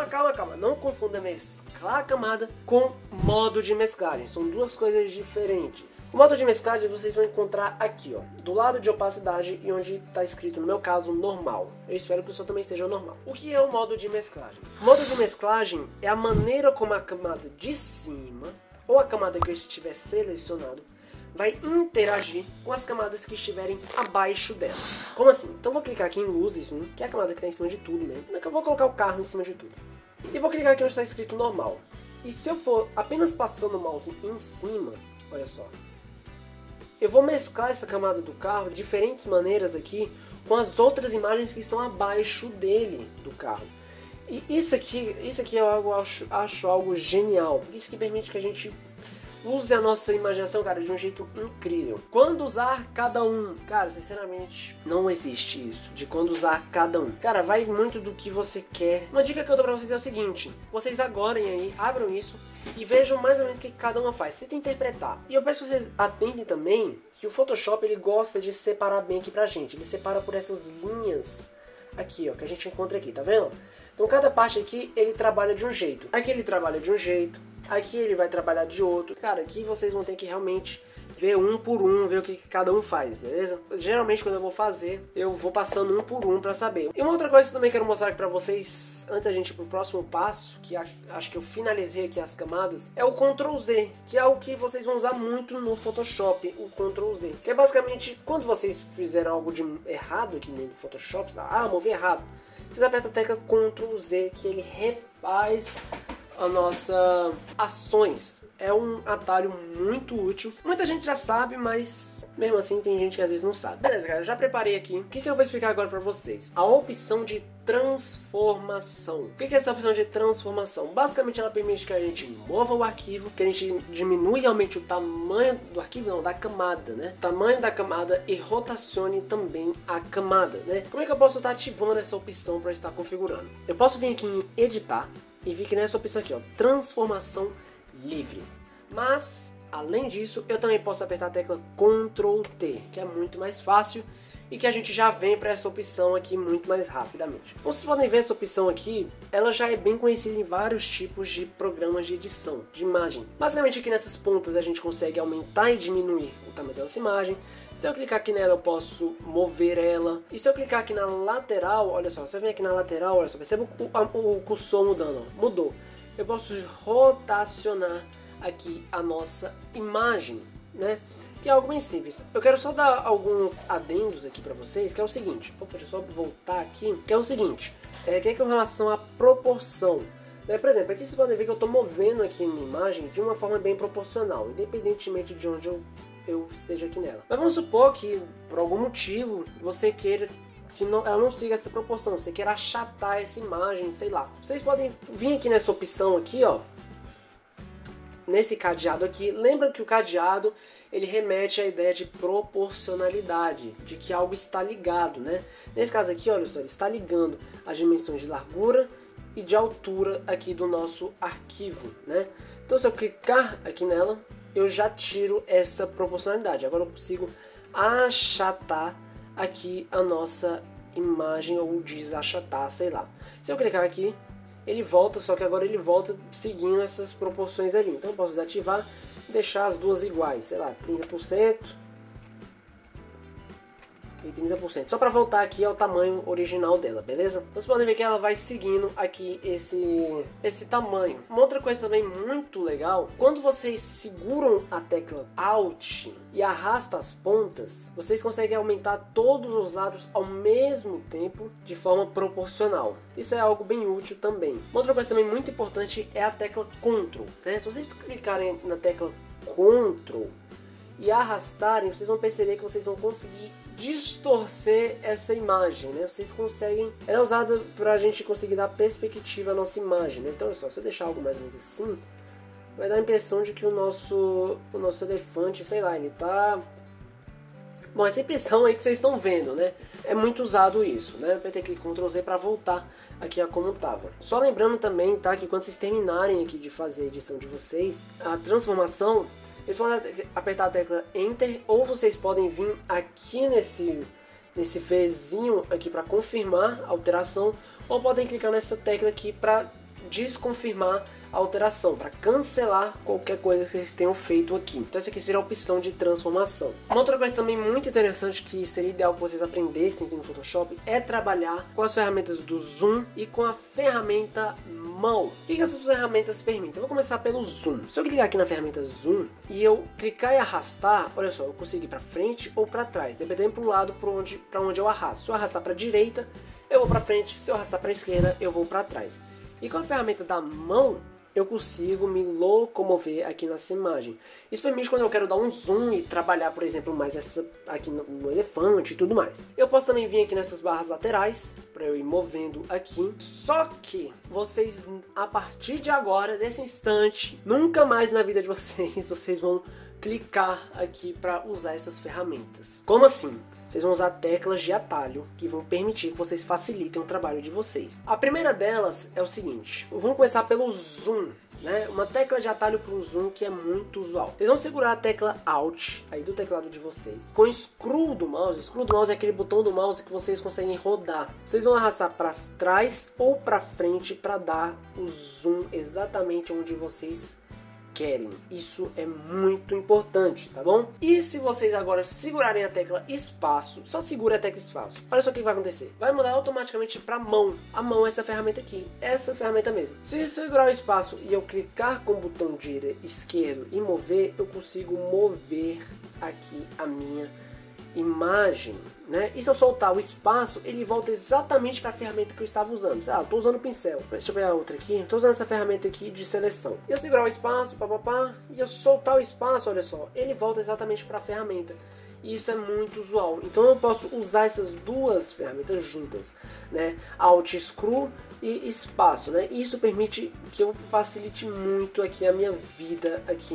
Calma, não confunda mesclar a camada com modo de mesclagem, são duas coisas diferentes. O modo de mesclagem vocês vão encontrar aqui, ó, do lado de opacidade e onde está escrito, no meu caso, normal. Eu espero que o seu também esteja normal. O que é o modo de mesclagem? O modo de mesclagem é a maneira como a camada de cima, ou a camada que eu estiver selecionado, vai interagir com as camadas que estiverem abaixo dela. Como assim? Então vou clicar aqui em luzes, que é a camada que está em cima de tudo mesmo. Eu vou colocar o carro em cima de tudo. E vou clicar aqui onde está escrito normal. E se eu for apenas passando o mouse em cima, olha só, eu vou mesclar essa camada do carro de diferentes maneiras aqui com as outras imagens que estão abaixo dele, do carro. E isso aqui eu acho algo genial. Isso que permite que a gente use a nossa imaginação, cara, de um jeito incrível. Quando usar cada um? Cara, sinceramente, não existe isso, de quando usar cada um. Cara, vai muito do que você quer. Uma dica que eu dou pra vocês é o seguinte: vocês agorem aí, abram isso e vejam mais ou menos o que cada uma faz. Tentem interpretar. E eu peço que vocês atentem também que o Photoshop, ele gosta de separar bem aqui pra gente. Ele separa por essas linhas aqui, ó, que a gente encontra aqui, tá vendo? Então cada parte aqui, ele trabalha de um jeito. Aqui ele trabalha de um jeito. Aqui ele vai trabalhar de outro. Cara, aqui vocês vão ter que realmente ver um por um, ver o que cada um faz, beleza? Geralmente quando eu vou fazer, eu vou passando um por um pra saber. E uma outra coisa que eu também quero mostrar aqui pra vocês, antes da gente ir pro próximo passo, que acho que eu finalizei aqui as camadas, é o Ctrl Z, que é o que vocês vão usar muito no Photoshop, o Ctrl Z. Que é basicamente, quando vocês fizeram algo de errado aqui no Photoshop, movi errado, vocês apertam a tecla Ctrl Z, que ele refaz a nossa ações. É um atalho muito útil. Muita gente já sabe, mas mesmo assim tem gente que às vezes não sabe. Beleza, cara, eu já preparei aqui. O que eu vou explicar agora pra vocês? A opção de transformação. O que é essa opção de transformação? Basicamente ela permite que a gente mova o arquivo, que a gente diminui e aumente o tamanho do arquivo, não, da camada, né? O tamanho da camada e rotacione também a camada, né? Como é que eu posso estar ativando essa opção para estar configurando? Eu posso vir aqui em editar e vi que nessa opção aqui, ó, transformação livre. Mas, além disso, eu também posso apertar a tecla Ctrl T, que é muito mais fácil. e que a gente já vem para essa opção aqui muito mais rapidamente. Como vocês podem ver, essa opção aqui, ela já é bem conhecida em vários tipos de programas de edição de imagem. Basicamente aqui nessas pontas a gente consegue aumentar e diminuir o tamanho dessa imagem. Se eu clicar aqui nela eu posso mover ela, e se eu clicar aqui na lateral, olha só, você vem aqui na lateral, olha só, perceba o cursor mudando, ó, mudou. Eu posso rotacionar aqui a nossa imagem, né? Que é algo bem simples. Eu quero só dar alguns adendos aqui para vocês, que é o seguinte. Opa, deixa eu só voltar aqui. Que é o seguinte, que é com relação à proporção. Por exemplo, aqui vocês podem ver que eu estou movendo aqui a minha imagem de uma forma bem proporcional, independentemente de onde eu esteja aqui nela. Mas vamos supor que, por algum motivo, você queira que ela não siga essa proporção, você queira achatar essa imagem, sei lá. Vocês podem vir aqui nessa opção aqui, ó, nesse cadeado aqui. Lembra que o cadeado, ele remete à ideia de proporcionalidade, de que algo está ligado, né? Nesse caso aqui, olha só, ele está ligando as dimensões de largura e de altura aqui do nosso arquivo, né? Então se eu clicar aqui nela, eu já tiro essa proporcionalidade. Agora eu consigo achatar aqui a nossa imagem, ou desachatar, sei lá. Se eu clicar aqui, ele volta, só que agora ele volta seguindo essas proporções ali. Então eu posso desativar e deixar as duas iguais, sei lá, 30% e 30%, só para voltar aqui ao tamanho original dela, beleza? Então vocês podem ver que ela vai seguindo aqui esse tamanho. Uma outra coisa também muito legal, quando vocês seguram a tecla Alt e arrasta as pontas, vocês conseguem aumentar todos os lados ao mesmo tempo de forma proporcional. Isso é algo bem útil também. Uma outra coisa também muito importante é a tecla Ctrl, né? Se vocês clicarem na tecla Ctrl e arrastarem, vocês vão perceber que vocês vão conseguir distorcer essa imagem, né? Vocês conseguem... Ela é usada para a gente conseguir dar perspectiva à nossa imagem, né? Então, olha só, se eu deixar algo mais ou menos assim, vai dar a impressão de que o nosso elefante, sei lá, ele tá... Bom, essa impressão aí que vocês estão vendo, né? É muito usado isso, né? Apertei aqui Ctrl Z para voltar aqui a como estava. Só lembrando também, tá? Que quando vocês terminarem aqui de fazer a edição de vocês, a transformação... Vocês podem apertar a tecla Enter, ou vocês podem vir aqui nesse Vzinho aqui para confirmar a alteração, ou podem clicar nessa tecla aqui para desconfirmar a alteração, para cancelar qualquer coisa que vocês tenham feito aqui. Então essa aqui seria a opção de transformação. Uma outra coisa também muito interessante que seria ideal que vocês aprendessem aqui no Photoshop é trabalhar com as ferramentas do Zoom e com a ferramenta Mão. O que essas ferramentas permitem? Eu vou começar pelo Zoom. Se eu clicar aqui na ferramenta Zoom e eu clicar e arrastar, olha só, eu consigo ir para frente ou para trás, dependendo do lado para onde eu arrasto. Se eu arrastar para a direita, eu vou para frente. Se eu arrastar para a esquerda, eu vou para trás. E com a ferramenta da mão, eu consigo me locomover aqui nessa imagem. Isso permite quando eu quero dar um zoom e trabalhar, por exemplo, mais aqui no elefante e tudo mais. Eu posso também vir aqui nessas barras laterais, para eu ir movendo aqui. Só que vocês, a partir de agora, desse instante, nunca mais na vida de vocês vão clicar aqui para usar essas ferramentas. Como assim? Vocês vão usar teclas de atalho que vão permitir que vocês facilitem o trabalho de vocês. A primeira delas é o seguinte, vamos começar pelo zoom, né? Uma tecla de atalho para o zoom que é muito usual. Vocês vão segurar a tecla Alt aí do teclado de vocês com o scroll do mouse. O scroll do mouse é aquele botão do mouse que vocês conseguem rodar. Vocês vão arrastar para trás ou para frente para dar o zoom exatamente onde vocês querem. Isso é muito importante, tá bom? E se vocês agora segurarem a tecla espaço, só segura a tecla espaço, olha só o que vai acontecer. Vai mudar automaticamente para mão. A mão é essa ferramenta aqui, essa ferramenta mesmo. Se eu segurar o espaço e eu clicar com o botão esquerdo e mover, eu consigo mover aqui a minha imagem, né? E se eu soltar o espaço, ele volta exatamente para a ferramenta que eu estava usando. Ah, eu estou usando o pincel. Deixa eu pegar outra aqui. Estou usando essa ferramenta aqui de seleção. E eu segurar o espaço, e eu soltar o espaço, olha só, ele volta exatamente para a ferramenta. E isso é muito usual. Então eu posso usar essas duas ferramentas juntas, né? Alt Screw e espaço, né? Isso permite que eu facilite muito aqui a minha vida aqui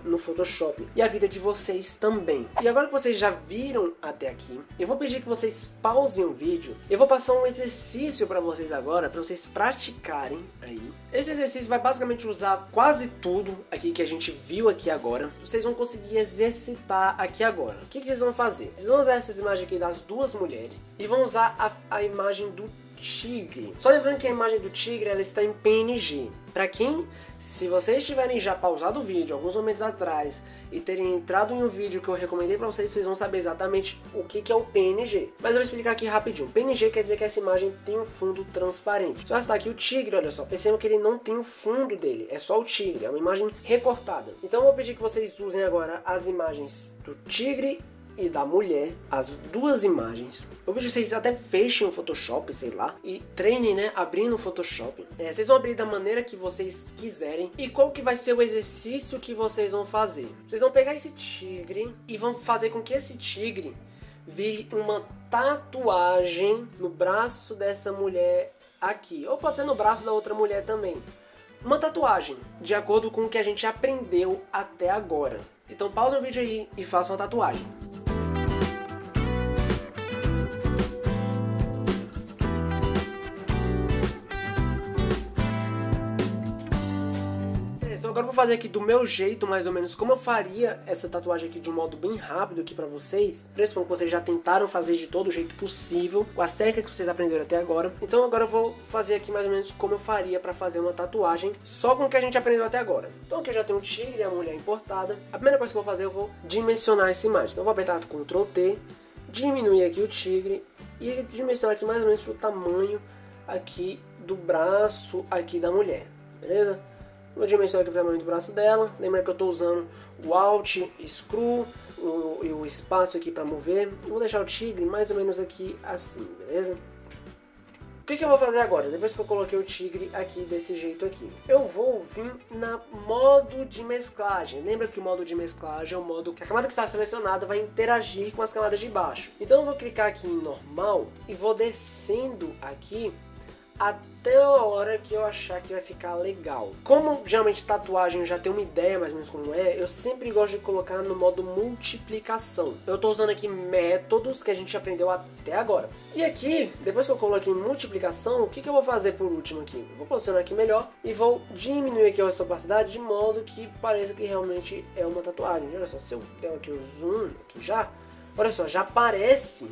no Photoshop e a vida de vocês também. E agora que vocês já viram até aqui, eu vou pedir que vocês pausem o vídeo. Eu vou passar um exercício para vocês agora, para vocês praticarem aí. Esse exercício vai basicamente usar quase tudo aqui que a gente viu aqui agora. Vocês vão conseguir exercitar aqui agora. O que vocês vão fazer? Vocês vão usar essas imagens aqui das duas mulheres e vão usar a imagem do tigre. Só lembrando que a imagem do tigre ela está em PNG. Para quem, se vocês tiverem já pausado o vídeo alguns momentos atrás e terem entrado em um vídeo que eu recomendei para vocês, vocês vão saber exatamente o que é o PNG. Mas eu vou explicar aqui rapidinho. PNG quer dizer que essa imagem tem um fundo transparente. Só está aqui o tigre, olha só. Percebam que ele não tem o fundo dele, é só o tigre, é uma imagem recortada. Então eu vou pedir que vocês usem agora as imagens do tigre e da mulher, as duas imagens. Eu vejo que vocês até fechem o Photoshop, sei lá, e treinem, né, abrindo o Photoshop. Vocês vão abrir da maneira que vocês quiserem. E qual que vai ser o exercício que vocês vão fazer? Vocês vão pegar esse tigre e vão fazer com que esse tigre vire uma tatuagem no braço dessa mulher aqui. Ou pode ser no braço da outra mulher também. Uma tatuagem, de acordo com o que a gente aprendeu até agora. Então pausa o vídeo aí e faça uma tatuagem. Agora eu vou fazer aqui do meu jeito, mais ou menos, como eu faria essa tatuagem aqui de um modo bem rápido aqui pra vocês. Principalmente que vocês já tentaram fazer de todo jeito possível, com as técnicas que vocês aprenderam até agora. Então agora eu vou fazer aqui mais ou menos como eu faria pra fazer uma tatuagem, só com o que a gente aprendeu até agora. Então aqui eu já tenho um tigre e a mulher importada. A primeira coisa que eu vou fazer, eu vou dimensionar essa imagem. Então eu vou apertar Ctrl T, diminuir aqui o tigre e dimensionar aqui mais ou menos pro tamanho aqui do braço aqui da mulher, beleza? Vou dimensionar aqui o tamanho do braço dela. Lembra que eu estou usando o Alt, Screw e o espaço aqui para mover. Vou deixar o tigre mais ou menos aqui assim, beleza? O que eu vou fazer agora? Depois que eu coloquei o tigre aqui desse jeito aqui, eu vou vir na modo de mesclagem. Lembra que o modo de mesclagem é o modo que a camada que está selecionada vai interagir com as camadas de baixo. Então eu vou clicar aqui em normal e vou descendo aqui até a hora que eu achar que vai ficar legal. Como geralmente tatuagem eu já tenho uma ideia mais ou menos como é, eu sempre gosto de colocar no modo multiplicação. Eu estou usando aqui métodos que a gente aprendeu até agora. E aqui, depois que eu coloquei em multiplicação, o que eu vou fazer por último aqui? Eu vou posicionar aqui melhor e vou diminuir aqui a sua opacidade de modo que pareça que realmente é uma tatuagem. Olha só, se eu der aqui o zoom aqui já, olha só, já parece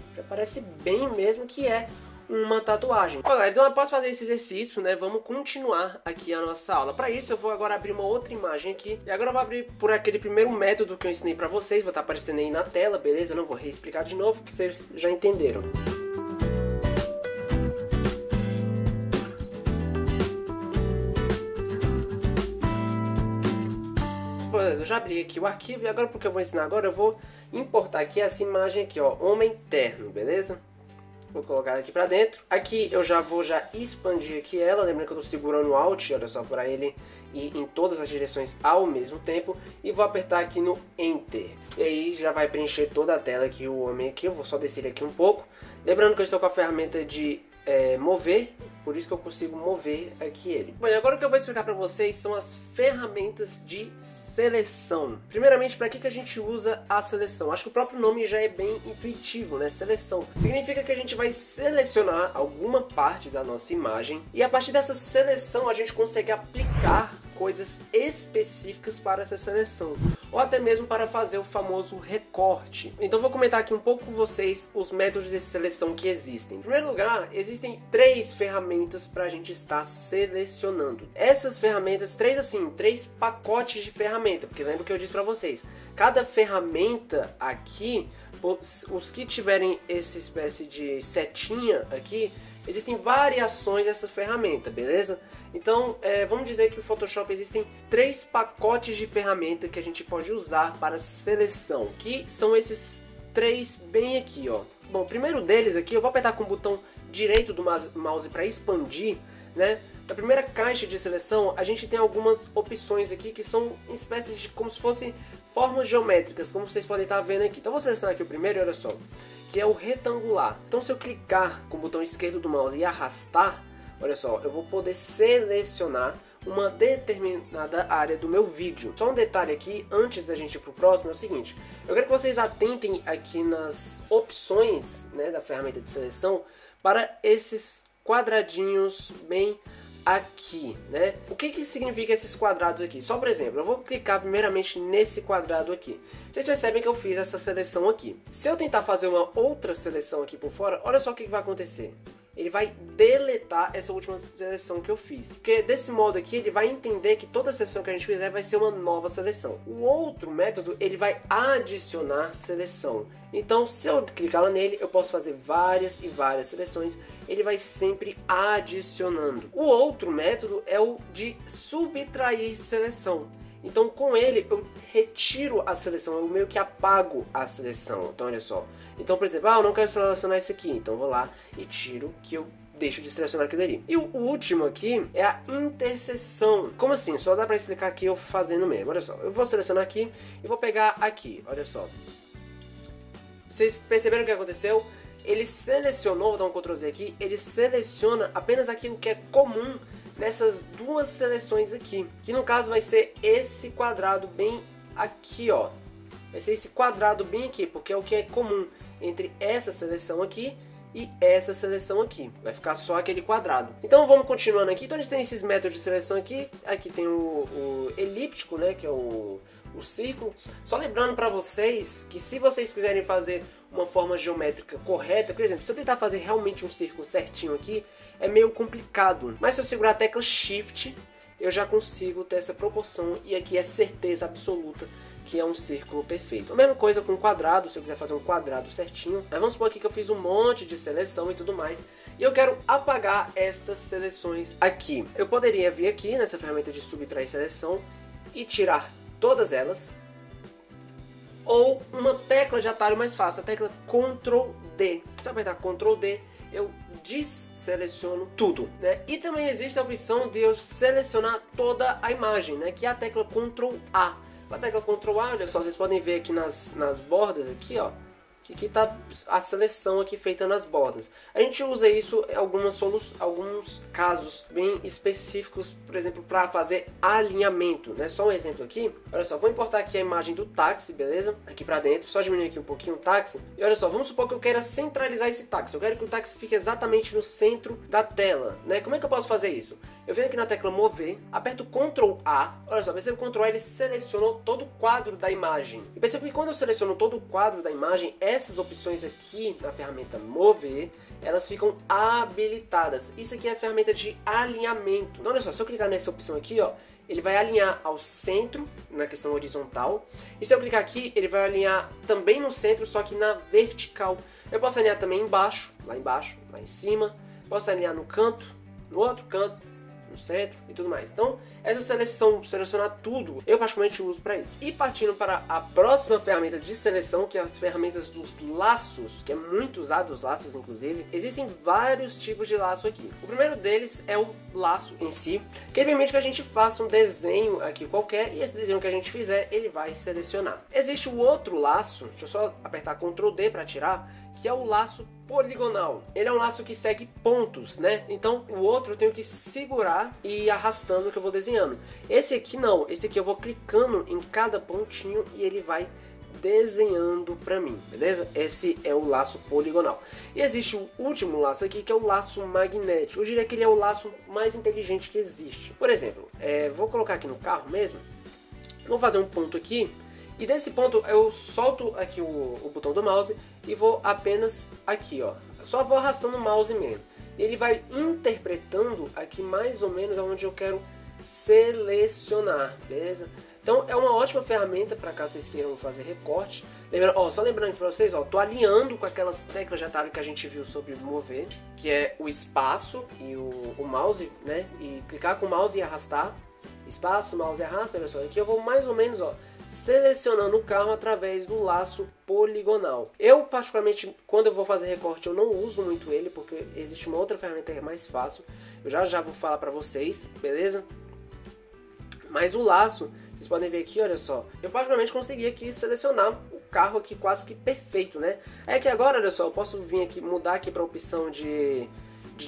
bem mesmo que é uma tatuagem. Olha, então após fazer esse exercício, né, vamos continuar aqui a nossa aula. Para isso eu vou agora abrir uma outra imagem aqui. E agora eu vou abrir por aquele primeiro método que eu ensinei para vocês. Vai estar aparecendo aí na tela, beleza? Eu não vou reexplicar de novo, vocês já entenderam. Eu já abri aqui o arquivo e agora porque eu vou ensinar agora, eu vou importar aqui essa imagem aqui, ó, homem terno, beleza? Vou colocar aqui pra dentro. Aqui eu já vou expandir aqui ela. Lembrando que eu tô segurando o Alt, olha só, para ele ir em todas as direções ao mesmo tempo. E vou apertar aqui no Enter. E aí já vai preencher toda a tela aqui o homem aqui. Eu vou só descer aqui um pouco. Lembrando que eu estou com a ferramenta de mover, por isso que eu consigo mover aqui ele. Bom, e agora o que eu vou explicar para vocês são as ferramentas de seleção. Primeiramente, para que a gente usa a seleção? Acho que o próprio nome já é bem intuitivo, né? Seleção. Significa que a gente vai selecionar alguma parte da nossa imagem e a partir dessa seleção a gente consegue aplicar coisas específicas para essa seleção, ou até mesmo para fazer o famoso recorte. Então vou comentar aqui um pouco com vocês os métodos de seleção que existem. Em primeiro lugar, existem 3 ferramentas para a gente estar selecionando. Essas ferramentas, 3 pacotes de ferramenta, porque lembra que eu disse para vocês, cada ferramenta aqui, os que tiverem essa espécie de setinha aqui, existem variações dessa ferramenta, beleza? Então, vamos dizer que o Photoshop existem 3 pacotes de ferramenta que a gente pode usar para seleção, que são esses 3 bem aqui, ó. Bom, o primeiro deles aqui, eu vou apertar com o botão direito do mouse para expandir, né? Na primeira caixa de seleção, a gente tem algumas opções aqui que são espécies de como se fossem formas geométricas, como vocês podem estar vendo aqui. Então, vou selecionar aqui o primeiro, olha só, que é o retangular. Então, se eu clicar com o botão esquerdo do mouse e arrastar, olha só, eu vou poder selecionar uma determinada área do meu vídeo. Só um detalhe aqui, antes da gente ir para o próximo, é o seguinte. Eu quero que vocês atentem aqui nas opções, né, da ferramenta de seleção para esses quadradinhos bem aqui, né? O que significa esses quadrados aqui? Só por exemplo, eu vou clicar primeiramente nesse quadrado aqui. Vocês percebem que eu fiz essa seleção aqui. Se eu tentar fazer uma outra seleção aqui por fora, olha só o que vai acontecer. Ele vai deletar essa última seleção que eu fiz. Porque desse modo aqui, ele vai entender que toda seleção que a gente fizer vai ser uma nova seleção. O outro método, ele vai adicionar seleção. Então, se eu clicar lá nele, eu posso fazer várias e várias seleções. Ele vai sempre adicionando. O outro método é o de subtrair seleção. Então, com ele, eu retiro a seleção, eu meio que apago a seleção. Então, olha só. Então, por exemplo, eu não quero selecionar esse aqui. Então, eu vou lá e tiro que eu deixo de selecionar aquilo ali. E o último aqui é a interseção. Como assim? Só dá pra explicar aqui eu fazendo mesmo. Olha só, eu vou selecionar aqui e vou pegar aqui. Olha só. Vocês perceberam o que aconteceu? Ele selecionou, vou dar um Ctrl Z aqui, ele seleciona apenas aquilo que é comum nessas duas seleções aqui, que no caso vai ser esse quadrado bem aqui, ó. Vai ser esse quadrado bem aqui, porque é o que é comum entre essa seleção aqui e essa seleção aqui. Vai ficar só aquele quadrado. Então vamos continuando aqui. Então a gente tem esses métodos de seleção aqui. Aqui tem o elíptico, né, que é o círculo. Só lembrando para vocês que se vocês quiserem fazer uma forma geométrica correta, por exemplo, se eu tentar fazer realmente um círculo certinho aqui, é meio complicado. Mas se eu segurar a tecla Shift, eu já consigo ter essa proporção e aqui é certeza absoluta que é um círculo perfeito. A mesma coisa com um quadrado, se eu quiser fazer um quadrado certinho. Mas vamos supor aqui que eu fiz um monte de seleção e tudo mais, e eu quero apagar estas seleções aqui. Eu poderia vir aqui nessa ferramenta de subtrair seleção e tirar todas elas, ou uma tecla de atalho mais fácil, a tecla Ctrl D. Se eu apertar Ctrl D, eu desseleciono tudo, né? E também existe a opção de eu selecionar toda a imagem, né? Que é a tecla Ctrl A. Com a tecla Ctrl A, olha só, vocês podem ver aqui nas bordas, aqui, ó, que aqui está a seleção aqui feita nas bordas. A gente usa isso em alguns casos bem específicos, por exemplo, para fazer alinhamento, né? Só um exemplo aqui. Olha só, vou importar aqui a imagem do táxi, beleza? Aqui para dentro, só diminuir aqui um pouquinho o táxi. E olha só, vamos supor que eu queira centralizar esse táxi. Eu quero que o táxi fique exatamente no centro da tela, né? Como é que eu posso fazer isso? Eu venho aqui na tecla mover, aperto Ctrl A. Olha só, percebe que o Ctrl A ele selecionou todo o quadro da imagem. E percebe que quando eu seleciono todo o quadro da imagem, essas opções aqui na ferramenta mover, elas ficam habilitadas. Isso aqui é a ferramenta de alinhamento. Então olha só, se eu clicar nessa opção aqui, ó, ele vai alinhar ao centro, na questão horizontal. E se eu clicar aqui, ele vai alinhar também no centro, só que na vertical. Eu posso alinhar também embaixo, lá em cima. Posso alinhar no canto, no outro canto, no centro e tudo mais. Então, essa selecionar tudo, eu particularmente uso para isso. E partindo para a próxima ferramenta de seleção, que é as ferramentas dos laços, que é muito usado os laços, inclusive. Existem vários tipos de laço aqui. O primeiro deles é o laço em si, que ele permite que a gente faça um desenho aqui qualquer, e esse desenho que a gente fizer, ele vai selecionar. Existe o outro laço, deixa eu só apertar Ctrl D para tirar, que é o laço poligonal. Ele é um laço que segue pontos, né? Então o outro eu tenho que segurar e ir arrastando o que eu vou desenhando. Esse aqui não, esse aqui eu vou clicando em cada pontinho e ele vai desenhando para mim, beleza? Esse é o laço poligonal. E existe o último laço aqui, que é o laço magnético. Eu diria que ele é o laço mais inteligente que existe. Por exemplo, vou colocar aqui no carro mesmo, vou fazer um ponto aqui, e desse ponto eu solto aqui o botão do mouse e vou apenas aqui, ó. Só vou arrastando o mouse mesmo. Ele vai interpretando aqui mais ou menos onde eu quero selecionar, beleza? Então é uma ótima ferramenta para caso vocês queiram fazer recorte. Só lembrando aqui para vocês, ó, tô alinhando com aquelas teclas de atalho que a gente viu sobre mover, que é o espaço e o mouse, né? E clicar com o mouse e arrastar. Espaço, mouse e arrasta, olha só. Aqui eu vou mais ou menos, ó, selecionando o carro através do laço poligonal. Eu, particularmente, quando eu vou fazer recorte, eu não uso muito ele, porque existe uma outra ferramenta que é mais fácil. Eu já vou falar pra vocês, beleza? Mas o laço, vocês podem ver aqui, olha só. Eu, particularmente, consegui aqui selecionar o carro aqui quase que perfeito, né? É que agora, olha só, eu posso vir aqui, mudar aqui pra opção de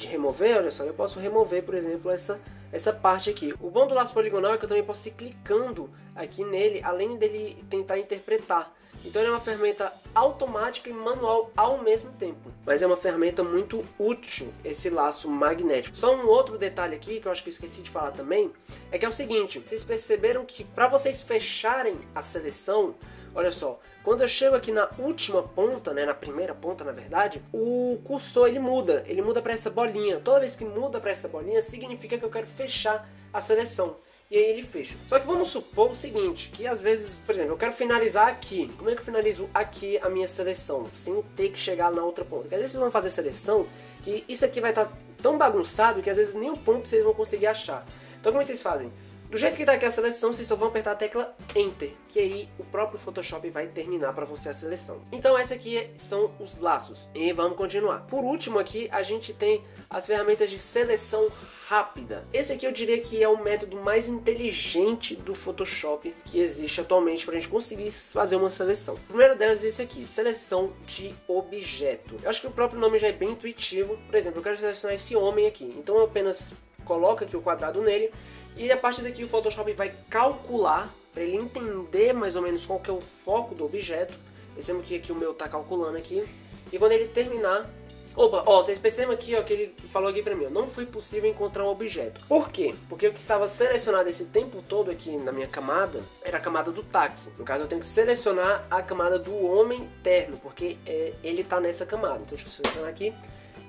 remover, olha só. Eu posso remover, por exemplo, essa parte aqui. O bom do laço poligonal é que eu também posso ir clicando aqui nele, além dele tentar interpretar. Então ele é uma ferramenta automática e manual ao mesmo tempo. Mas é uma ferramenta muito útil, esse laço magnético. Só um outro detalhe aqui, que eu acho que eu esqueci de falar também, é que é o seguinte, vocês perceberam que para vocês fecharem a seleção, olha só, quando eu chego aqui na última ponta, né, na primeira ponta na verdade, o cursor ele muda para essa bolinha. Toda vez que muda para essa bolinha, significa que eu quero fechar a seleção. E aí ele fecha. Só que vamos supor o seguinte, que às vezes, por exemplo, eu quero finalizar aqui. Como é que eu finalizo aqui a minha seleção, sem ter que chegar na outra ponta? Porque às vezes vocês vão fazer seleção, que isso aqui vai estar tão bagunçado que às vezes nem o ponto vocês vão conseguir achar. Então como é que vocês fazem? Do jeito que está aqui a seleção, vocês só vão apertar a tecla Enter, que aí o próprio Photoshop vai terminar para você a seleção. Então esses aqui são os laços. E vamos continuar. Por último aqui, a gente tem as ferramentas de seleção rápida. Esse aqui eu diria que é o método mais inteligente do Photoshop que existe atualmente para a gente conseguir fazer uma seleção. O primeiro delas é esse aqui, seleção de objeto. Eu acho que o próprio nome já é bem intuitivo. Por exemplo, eu quero selecionar esse homem aqui. Então eu apenas coloco aqui o quadrado nele. E a partir daqui o Photoshop vai calcular, para ele entender mais ou menos qual que é o foco do objeto. Percebam que aqui o meu está calculando aqui. E quando ele terminar... Opa, ó, vocês percebem aqui ó, que ele falou aqui para mim, ó, não foi possível encontrar um objeto. Por quê? Porque o que estava selecionado esse tempo todo aqui na minha camada era a camada do táxi. No caso eu tenho que selecionar a camada do homem terno, porque ele está nessa camada. Então deixa eu selecionar aqui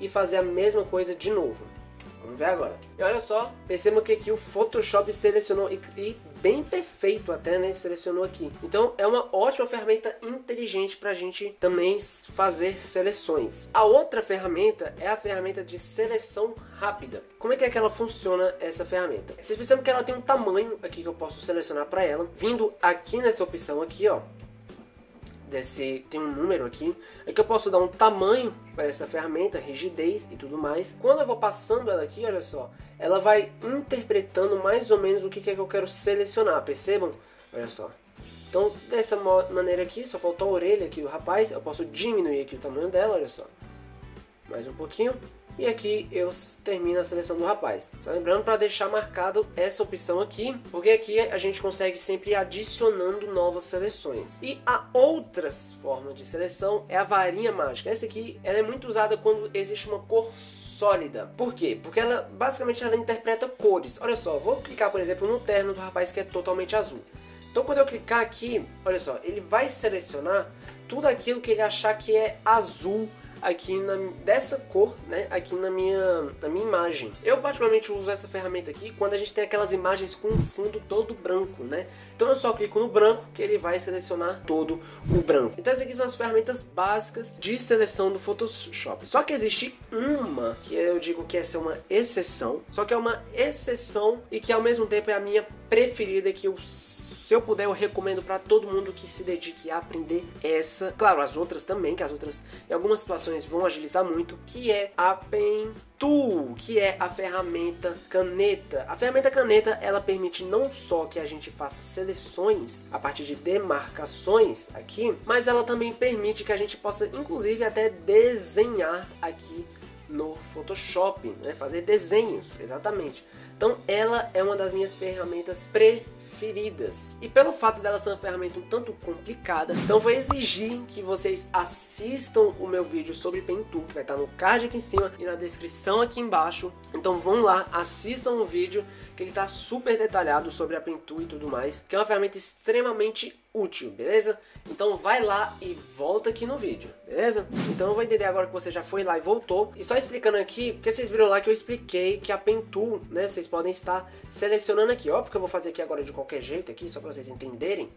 e fazer a mesma coisa de novo. Vamos ver agora. E olha só, percebam que aqui o Photoshop selecionou e bem perfeito até, né? Selecionou aqui. Então é uma ótima ferramenta inteligente para a gente também fazer seleções. A outra ferramenta é a ferramenta de seleção rápida. Como é que ela funciona essa ferramenta? Vocês percebem que ela tem um tamanho aqui que eu posso selecionar para ela. Vindo aqui nessa opção aqui, ó. Tem um número aqui, é que eu posso dar um tamanho para essa ferramenta, rigidez e tudo mais. Quando eu vou passando ela aqui, olha só, ela vai interpretando mais ou menos o que é que eu quero selecionar, percebam? Olha só. Então, dessa maneira aqui, só faltou a orelha aqui do rapaz, eu posso diminuir aqui o tamanho dela, olha só. Mais um pouquinho. E aqui eu termino a seleção do rapaz. Só lembrando para deixar marcado essa opção aqui, porque aqui a gente consegue sempre ir adicionando novas seleções. E a outra forma de seleção é a varinha mágica. Essa aqui ela é muito usada quando existe uma cor sólida. Por quê? Porque ela basicamente ela interpreta cores. Olha só, vou clicar por exemplo no terno do rapaz que é totalmente azul. Então quando eu clicar aqui, olha só, ele vai selecionar tudo aquilo que ele achar que é azul aqui dessa cor, né, aqui na minha imagem. Eu particularmente uso essa ferramenta aqui quando a gente tem aquelas imagens com um fundo todo branco, né? Então eu só clico no branco que ele vai selecionar todo o branco. Então essas aqui são as ferramentas básicas de seleção do Photoshop. Só que existe uma que eu digo que essa é uma exceção, só que é uma exceção e que ao mesmo tempo é a minha preferida, que se eu puder, eu recomendo para todo mundo que se dedique a aprender essa. Claro, as outras também, que as outras em algumas situações vão agilizar muito, que é a Pen Tool, que é a ferramenta caneta. A ferramenta caneta, ela permite não só que a gente faça seleções a partir de demarcações aqui, mas ela também permite que a gente possa, inclusive, até desenhar aqui no Photoshop, né? Fazer desenhos, exatamente. Então ela é uma das minhas ferramentas preferidas. E pelo fato dela ser uma ferramenta um tanto complicada, então vou exigir que vocês assistam o meu vídeo sobre Pen Tool, que vai estar no card aqui em cima e na descrição aqui embaixo. Então vão lá, assistam o vídeo, que ele está super detalhado sobre a Pen Tool e tudo mais, que é uma ferramenta extremamente útil, beleza? Então vai lá e volta aqui no vídeo, beleza? Então eu vou entender agora que você já foi lá e voltou. E só explicando aqui, porque vocês viram lá que eu expliquei que a Pen Tool, né, vocês podem estar selecionando aqui, ó, porque eu vou fazer aqui agora de qualquer jeito aqui, só para vocês entenderem.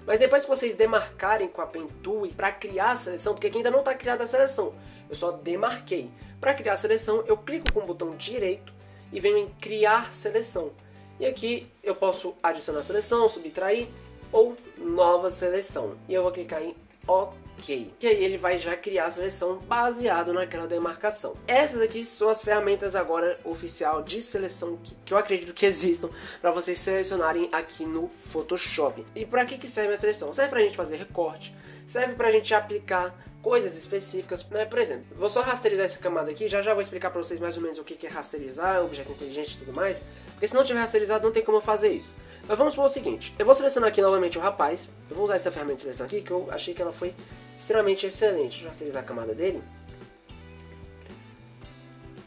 Mas depois que vocês demarcarem com a Pen Tool e para criar a seleção, porque aqui ainda não está criada a seleção, eu só demarquei. Para criar a seleção, eu clico com o botão direito e venho em criar seleção. E aqui eu posso adicionar seleção, subtrair ou nova seleção. E eu vou clicar em OK. E aí ele vai já criar a seleção baseado naquela demarcação. Essas aqui são as ferramentas agora oficial de seleção que eu acredito que existam para vocês selecionarem aqui no Photoshop. E para que serve a seleção? Serve para a gente fazer recorte, serve para a gente aplicar coisas específicas, né? Por exemplo, vou só rasterizar essa camada aqui, já vou explicar para vocês mais ou menos o que é rasterizar, objeto inteligente e tudo mais, porque se não tiver rasterizado não tem como eu fazer isso. Mas vamos supor o seguinte, eu vou selecionar aqui novamente o rapaz, eu vou usar essa ferramenta de seleção aqui, que eu achei que ela foi extremamente excelente. Deixa eu rastrear a camada dele.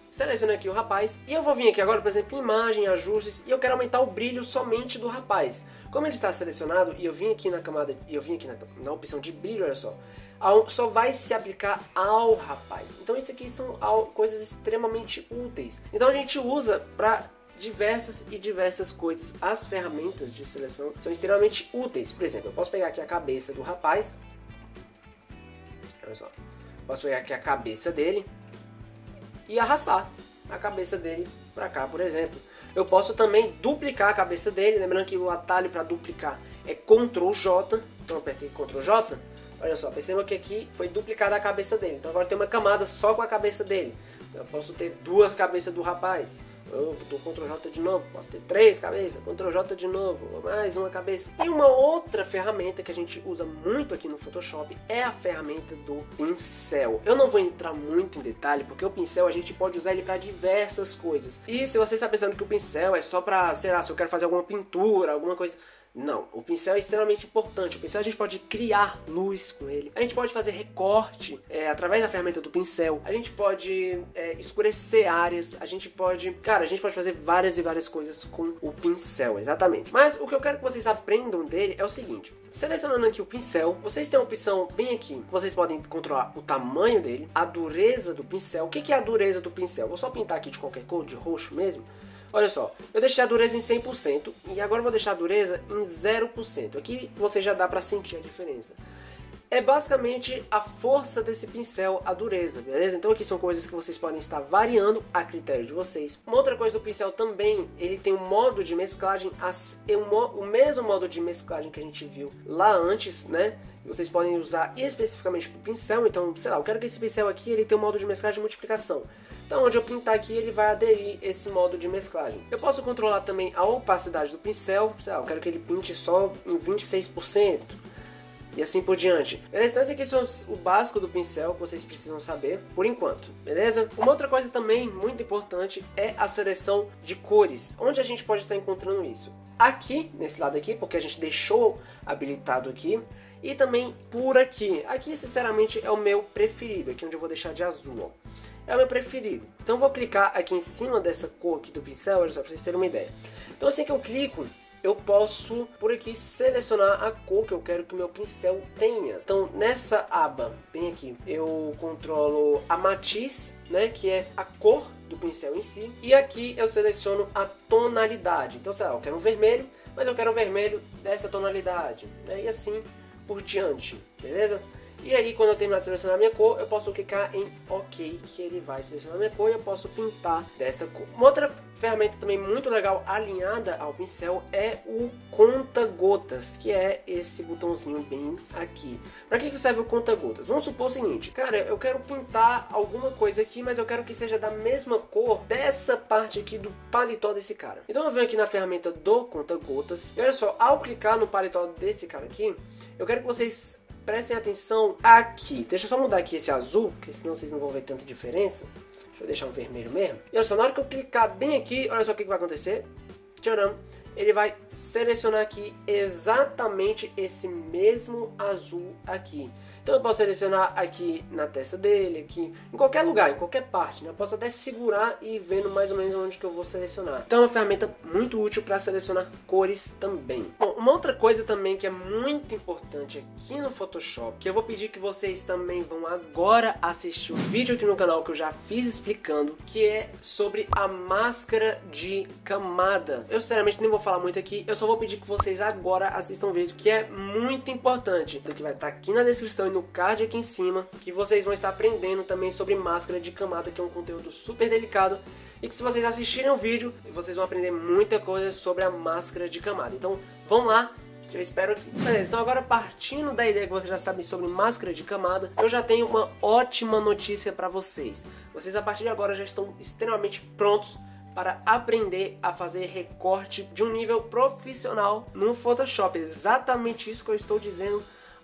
Seleciono aqui o rapaz e eu vou vir aqui agora, por exemplo, em imagem, ajustes, e eu quero aumentar o brilho somente do rapaz. Como ele está selecionado e eu vim aqui na camada, e eu vim aqui na opção de brilho, olha só vai se aplicar ao rapaz. Então isso aqui são coisas extremamente úteis. Então a gente usa para diversas coisas. As ferramentas de seleção são extremamente úteis. Por exemplo, eu posso pegar aqui a cabeça do rapaz. Olha só. Posso pegar aqui a cabeça dele e arrastar a cabeça dele para cá, por exemplo. Eu posso também duplicar a cabeça dele, lembrando que o atalho para duplicar é Ctrl J. Então eu apertei Ctrl J. Olha só, perceba que aqui foi duplicada a cabeça dele. Então agora tem uma camada só com a cabeça dele. Então eu posso ter duas cabeças do rapaz. Eu dou Ctrl J de novo, posso ter 3 cabeças, Ctrl J de novo, mais uma cabeça. E uma outra ferramenta que a gente usa muito aqui no Photoshop é a ferramenta do pincel. Eu não vou entrar muito em detalhe, porque o pincel a gente pode usar ele para diversas coisas. E se você está pensando que o pincel é só para, sei lá, se eu quero fazer alguma pintura, alguma coisa... Não, o pincel é extremamente importante. O pincel a gente pode criar luz com ele. A gente pode fazer recorte através da ferramenta do pincel. A gente pode escurecer áreas. A gente pode... Cara, a gente pode fazer várias coisas com o pincel, exatamente. Mas o que eu quero que vocês aprendam dele é o seguinte. Selecionando aqui o pincel, vocês têm uma opção bem aqui. Vocês podem controlar o tamanho dele, a dureza do pincel. O que é a dureza do pincel? Vou só pintar aqui de qualquer cor, de roxo mesmo. Olha só, eu deixei a dureza em 100% e agora eu vou deixar a dureza em 0%. Aqui você já dá para sentir a diferença. É basicamente a força desse pincel, a dureza, beleza? Então aqui são coisas que vocês podem estar variando a critério de vocês. Uma outra coisa do pincel também, ele tem um modo de mesclagem, o mesmo modo de mesclagem que a gente viu lá antes, né? Vocês podem usar especificamente para o pincel, então, sei lá, eu quero que esse pincel aqui ele tenha um modo de mesclagem de multiplicação. Então, onde eu pintar aqui, ele vai aderir esse modo de mesclagem. Eu posso controlar também a opacidade do pincel, sei lá, eu quero que ele pinte só em 26%. E assim por diante. Beleza? Então esse aqui são o básico do pincel que vocês precisam saber por enquanto, beleza? Uma outra coisa também muito importante é a seleção de cores. Onde a gente pode estar encontrando isso? Aqui, nesse lado aqui, porque a gente deixou habilitado aqui. E também por aqui. Aqui, sinceramente, é o meu preferido. Aqui onde eu vou deixar de azul, ó. É o meu preferido. Então eu vou clicar aqui em cima dessa cor aqui do pincel, só para vocês terem uma ideia. Então assim que eu clico, eu posso, por aqui, selecionar a cor que eu quero que o meu pincel tenha. Então, nessa aba, bem aqui, eu controlo a matiz, né, que é a cor do pincel em si. E aqui eu seleciono a tonalidade. Então, sei lá, eu quero um vermelho, mas eu quero um vermelho dessa tonalidade, né, e assim por diante, beleza? E aí, quando eu terminar de selecionar a minha cor, eu posso clicar em OK, que ele vai selecionar a minha cor e eu posso pintar desta cor. Uma outra ferramenta também muito legal alinhada ao pincel é o conta-gotas, que é esse botãozinho bem aqui. Para que serve o conta-gotas? Vamos supor o seguinte, cara, eu quero pintar alguma coisa aqui, mas eu quero que seja da mesma cor dessa parte aqui do paletó desse cara. Então eu venho aqui na ferramenta do conta-gotas e olha só, ao clicar no paletó desse cara aqui, eu quero que vocês prestem atenção aqui. Deixa eu só mudar aqui esse azul, porque senão vocês não vão ver tanta diferença. Deixa eu deixar um vermelho mesmo. E olha só, na hora que eu clicar bem aqui, olha só o que vai acontecer. Tcharam! Ele vai selecionar aqui exatamente esse mesmo azul aqui. Então eu posso selecionar aqui na testa dele, aqui, em qualquer lugar, em qualquer parte, né? Eu posso até segurar e ir vendo mais ou menos onde que eu vou selecionar. Então é uma ferramenta muito útil para selecionar cores também. Bom, uma outra coisa também que é muito importante aqui no Photoshop, que eu vou pedir que vocês também vão agora assistir o vídeo aqui no canal que eu já fiz explicando, que é sobre a máscara de camada. Eu sinceramente nem vou falar muito aqui, eu só vou pedir que vocês agora assistam o vídeo, que é muito importante. Que vai estar aqui na descrição e no card aqui em cima, que vocês vão estar aprendendo também sobre máscara de camada, que é um conteúdo super delicado e que se vocês assistirem o vídeo, vocês vão aprender muita coisa sobre a máscara de camada. Então vão lá, que eu espero aqui. Beleza, então agora partindo da ideia que vocês já sabem sobre máscara de camada, eu já tenho uma ótima notícia para vocês. Vocês a partir de agora já estão extremamente prontos para aprender a fazer recorte de um nível profissional no Photoshop. Exatamente isso que eu estou dizendo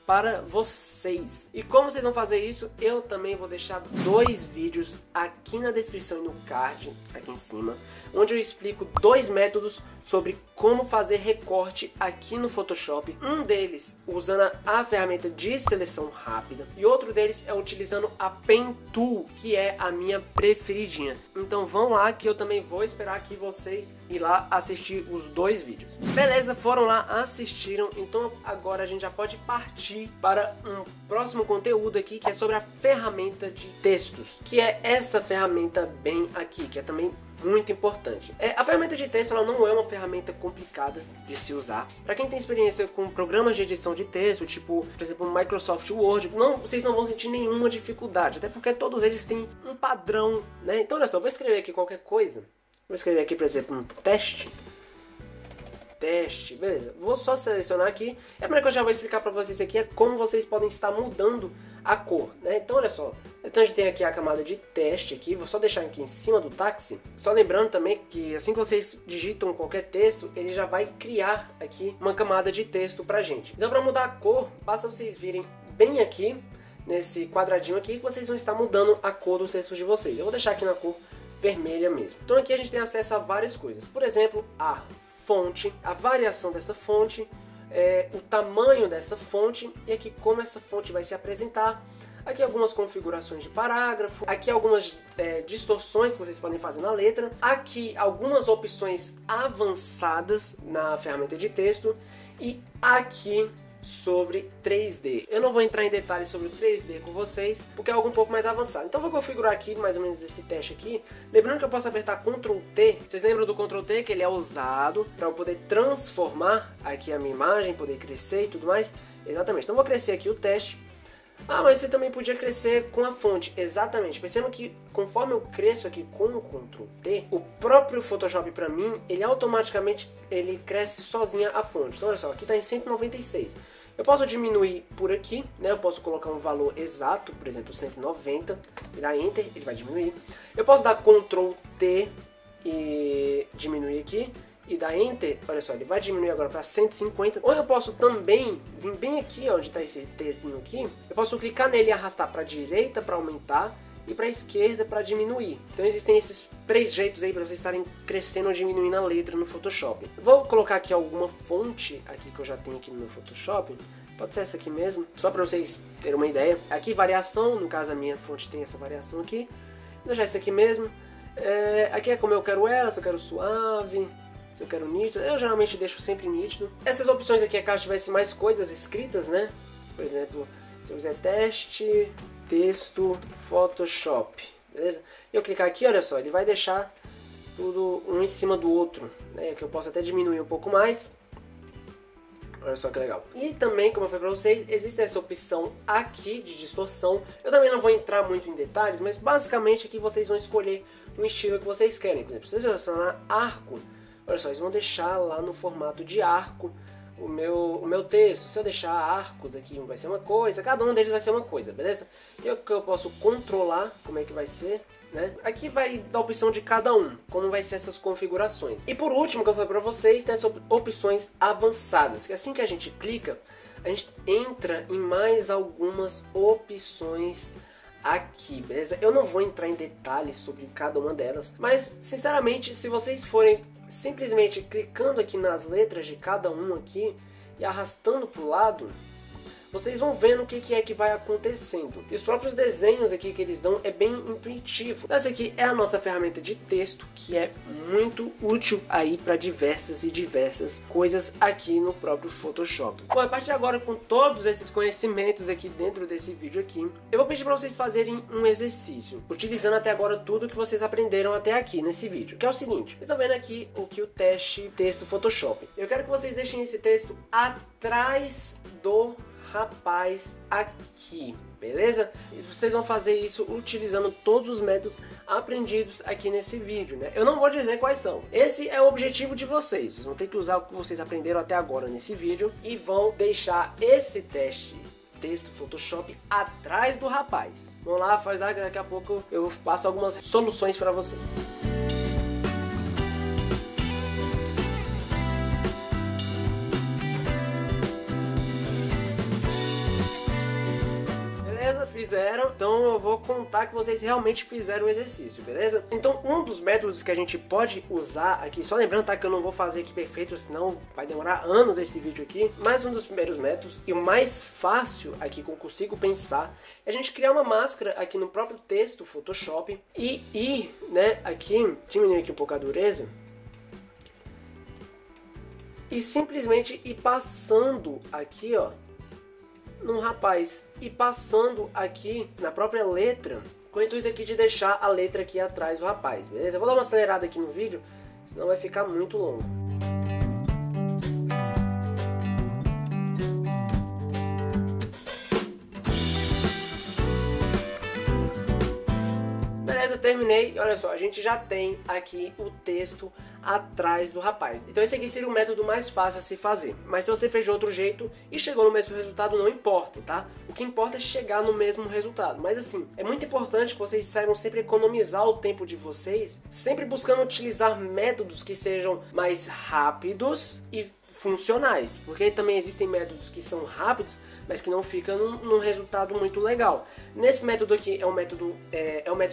para vocês. E como vocês vão fazer isso, eu também vou deixar 2 vídeos aqui na descrição e no card, aqui em cima, onde eu explico 2 métodos sobre como fazer recorte aqui no Photoshop. Um deles usando a ferramenta de seleção rápida e outro deles é utilizando a Pen Tool, que é a minha preferidinha. Então vão lá que eu também vou esperar aqui vocês ir lá assistir os dois vídeos. Beleza, foram lá, assistiram, então agora a gente já pode partir para um próximo conteúdo aqui, que é sobre a ferramenta de textos, que é essa ferramenta bem aqui, que é também muito importante. A ferramenta de texto ela não é uma ferramenta complicada de se usar. Para quem tem experiência com programas de edição de texto, tipo, por exemplo, o Microsoft Word, vocês não vão sentir nenhuma dificuldade, até porque todos eles têm um padrão, né? Então olha só, vou escrever aqui qualquer coisa. Vou escrever aqui, por exemplo, um teste, beleza. Vou só selecionar aqui. A primeira coisa que eu já vou explicar para vocês aqui é como vocês podem estar mudando a cor, né? Então olha só, então a gente tem aqui a camada de teste aqui, vou só deixar aqui em cima do táxi, só lembrando também que assim que vocês digitam qualquer texto, ele já vai criar aqui uma camada de texto pra gente. Então para mudar a cor, basta vocês virem bem aqui, nesse quadradinho aqui, que vocês vão estar mudando a cor dos textos de vocês. Eu vou deixar aqui na cor vermelha mesmo. Então aqui a gente tem acesso a várias coisas, por exemplo, a fonte, a variação dessa fonte, o tamanho dessa fonte e aqui como essa fonte vai se apresentar. Aqui algumas configurações de parágrafo, aqui algumas distorções que vocês podem fazer na letra, aqui algumas opções avançadas na ferramenta de texto e aqui sobre 3D. Eu não vou entrar em detalhes sobre o 3D com vocês, porque é algo um pouco mais avançado. Então eu vou configurar aqui mais ou menos esse teste aqui. Lembrando que eu posso apertar Ctrl T. Vocês lembram do Ctrl T, que ele é usado para eu poder transformar aqui a minha imagem, poder crescer e tudo mais? Exatamente. Então eu vou crescer aqui o teste. Ah, mas você também podia crescer com a fonte. Exatamente. Pensando que conforme eu cresço aqui com o Ctrl T, o próprio Photoshop para mim, ele automaticamente cresce sozinha a fonte. Então olha só, aqui está em 196. Eu posso diminuir por aqui, né? Eu posso colocar um valor exato, por exemplo, 190, e dar Enter, ele vai diminuir. Eu posso dar Ctrl T e diminuir aqui, e dar Enter, olha só, ele vai diminuir agora para 150. Ou eu posso também vir bem aqui, onde está esse Tzinho aqui, eu posso clicar nele e arrastar para a direita para aumentar, e para a esquerda para diminuir. Então existem esses três jeitos aí para vocês estarem crescendo ou diminuindo a letra no Photoshop. Vou colocar aqui alguma fonte aqui que eu já tenho aqui no meu Photoshop. Pode ser essa aqui mesmo, só para vocês terem uma ideia. Aqui variação, no caso a minha fonte tem essa variação aqui. Vou deixar isso aqui mesmo. Aqui é como eu quero ela, se eu quero suave, se eu quero nítido. Eu geralmente deixo sempre nítido. Essas opções aqui é caso tivesse mais coisas escritas, né? Por exemplo, se eu fizer teste, texto, Photoshop, beleza? Eu clicar aqui, olha só, ele vai deixar tudo um em cima do outro, né? Que eu posso até diminuir um pouco mais. Olha só que legal. E também, como eu falei pra vocês, existe essa opção aqui de distorção. Eu também não vou entrar muito em detalhes, mas basicamente aqui vocês vão escolher um estilo que vocês querem. Por exemplo, se vocês selecionar arco, olha só, eles vão deixar lá no formato de arco o meu texto. Se eu deixar arcos aqui, vai ser uma coisa, cada um deles vai ser uma coisa, beleza? E eu posso controlar como é que vai ser, né? Aqui vai dar a opção de cada um, como vai ser essas configurações. E por último, que eu falei pra vocês, tem essas opções avançadas, que assim que a gente clica, a gente entra em mais algumas opções aqui, beleza? Eu não vou entrar em detalhes sobre cada uma delas, mas sinceramente, se vocês forem simplesmente clicando aqui nas letras de cada um aqui e arrastando para o lado, vocês vão vendo o que é que vai acontecendo. E os próprios desenhos aqui que eles dão é bem intuitivo. Essa aqui é a nossa ferramenta de texto, que é muito útil aí para diversas e diversas coisas aqui no próprio Photoshop. Bom, a partir de agora, com todos esses conhecimentos aqui dentro desse vídeo aqui, eu vou pedir para vocês fazerem um exercício, utilizando até agora tudo que vocês aprenderam até aqui nesse vídeo, que é o seguinte. Vocês estão vendo aqui o teste texto Photoshop. Eu quero que vocês deixem esse texto atrás do rapaz aqui, beleza? E vocês vão fazer isso utilizando todos os métodos aprendidos aqui nesse vídeo, né? Eu não vou dizer quais são. Esse é o objetivo de vocês. Vocês vão ter que usar o que vocês aprenderam até agora nesse vídeo e vão deixar esse teste texto Photoshop atrás do rapaz. Vamos lá, faz lá que daqui a pouco eu passo algumas soluções para vocês. Fiz fizeram, então eu vou contar que vocês realmente fizeram o exercício, beleza? Então um dos métodos que a gente pode usar aqui, só lembrando, tá, que eu não vou fazer aqui perfeito, senão vai demorar anos esse vídeo aqui, mas um dos primeiros métodos e o mais fácil aqui que eu consigo pensar é a gente criar uma máscara aqui no próprio texto Photoshop e né, aqui, diminuir aqui um pouco a dureza, e simplesmente ir passando aqui, ó, no rapaz, e passando aqui na própria letra, com o intuito aqui de deixar a letra aqui atrás do rapaz, beleza? Eu vou dar uma acelerada aqui no vídeo, senão vai ficar muito longo. Beleza, terminei. Olha só, a gente já tem aqui o texto atrás do rapaz. Então esse aqui seria o método mais fácil a se fazer. Mas se você fez de outro jeito e chegou no mesmo resultado, não importa, tá? O que importa é chegar no mesmo resultado. Mas assim, é muito importante que vocês saibam sempre economizar o tempo de vocês, sempre buscando utilizar métodos que sejam mais rápidos e funcionais, porque também existem métodos que são rápidos, mas que não ficam num resultado muito legal. Nesse método aqui é o método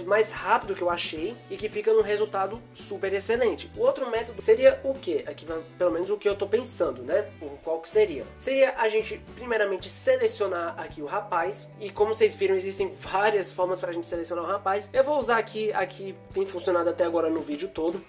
mais rápido que eu achei e que fica num resultado super excelente. O outro método seria o que? Aqui pelo menos o que eu tô pensando, né? Qual que seria? Seria a gente primeiramente selecionar aqui o rapaz, e como vocês viram, existem várias formas para a gente selecionar o rapaz. Eu vou usar aqui tem funcionado até agora no vídeo todo,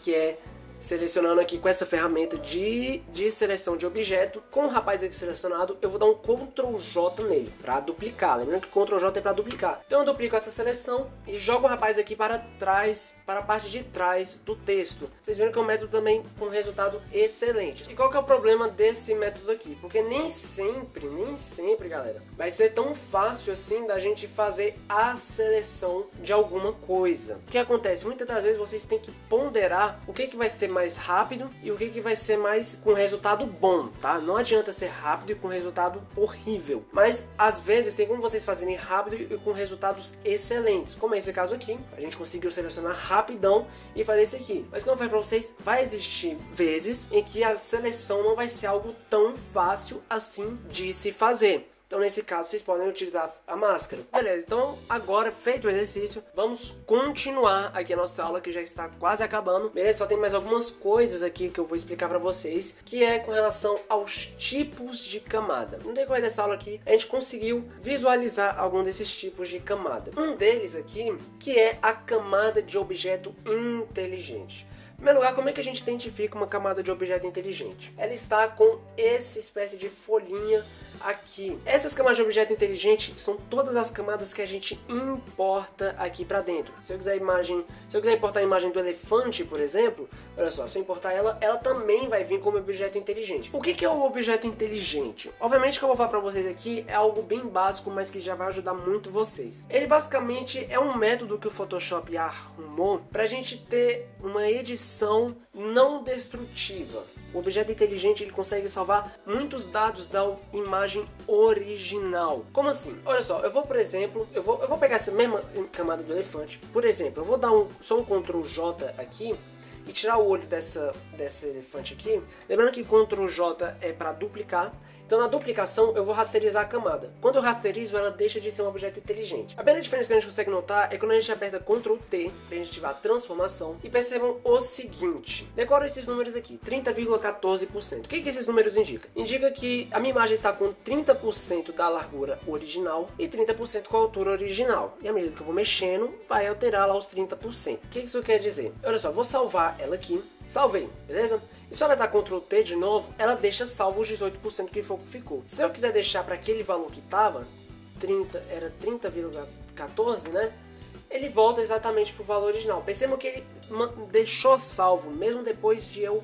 que é selecionando aqui com essa ferramenta de seleção de objeto. Com o rapaz aqui selecionado, eu vou dar um Ctrl J nele para duplicar. Lembrando que Ctrl J é para duplicar. Então eu duplico essa seleção e jogo o rapaz aqui para trás, para a parte de trás do texto. Vocês viram que é um método também com resultado excelente. E qual que é o problema desse método aqui? Porque nem sempre, galera, vai ser tão fácil assim da gente fazer a seleção de alguma coisa. O que acontece? Muitas das vezes vocês têm que ponderar o que vai ser mais rápido e o que vai ser mais com resultado bom, tá? Não adianta ser rápido e com resultado horrível, mas às vezes tem como vocês fazerem rápido e com resultados excelentes, como esse caso aqui. A gente conseguiu selecionar rapidão e fazer isso aqui, mas como eu falei pra vocês, vai existir vezes em que a seleção não vai ser algo tão fácil assim de se fazer. Então nesse caso vocês podem utilizar a máscara. Beleza, então agora feito o exercício, vamos continuar aqui a nossa aula, que já está quase acabando. Beleza, só tem mais algumas coisas aqui que eu vou explicar pra vocês, que é com relação aos tipos de camada. No decorrer dessa aula aqui, a gente conseguiu visualizar algum desses tipos de camada. Um deles aqui, que é a camada de objeto inteligente. Em primeiro lugar, como é que a gente identifica uma camada de objeto inteligente? Ela está com essa espécie de folhinha aqui. Essas camadas de objeto inteligente são todas as camadas que a gente importa aqui para dentro. Se eu quiser importar a imagem do elefante, por exemplo, olha só, se eu importar ela também vai vir como objeto inteligente. O que é o objeto inteligente? Obviamente, o que eu vou falar para vocês aqui é algo bem básico, mas que já vai ajudar muito vocês. Ele basicamente é um método que o Photoshop arrumou para a gente ter uma edição não destrutiva. O objeto inteligente, ele consegue salvar muitos dados da imagem original. Como assim? Olha só, eu vou, por exemplo, eu vou pegar essa mesma camada do elefante. Por exemplo, eu vou dar só um Ctrl J aqui e tirar o olho dessa elefante aqui. Lembrando que Ctrl J é para duplicar. Então na duplicação eu vou rasterizar a camada. Quando eu rasterizo, ela deixa de ser um objeto inteligente. A primeira diferença que a gente consegue notar é quando a gente aperta Ctrl T para a gente ativar a transformação. E percebam o seguinte: decora esses números aqui, 30,14%. O que esses números indicam? Indica que a minha imagem está com 30% da largura original e 30% com a altura original. E à medida que eu vou mexendo, vai alterar lá os 30%. O que isso quer dizer? Olha só, vou salvar ela aqui. Salvei, beleza? E se eu apertar Ctrl T de novo, ela deixa salvo os 18% que ficou. Se eu quiser deixar para aquele valor que estava, era 30,14, né? Ele volta exatamente para o valor original. Percebam que ele deixou salvo, mesmo depois de eu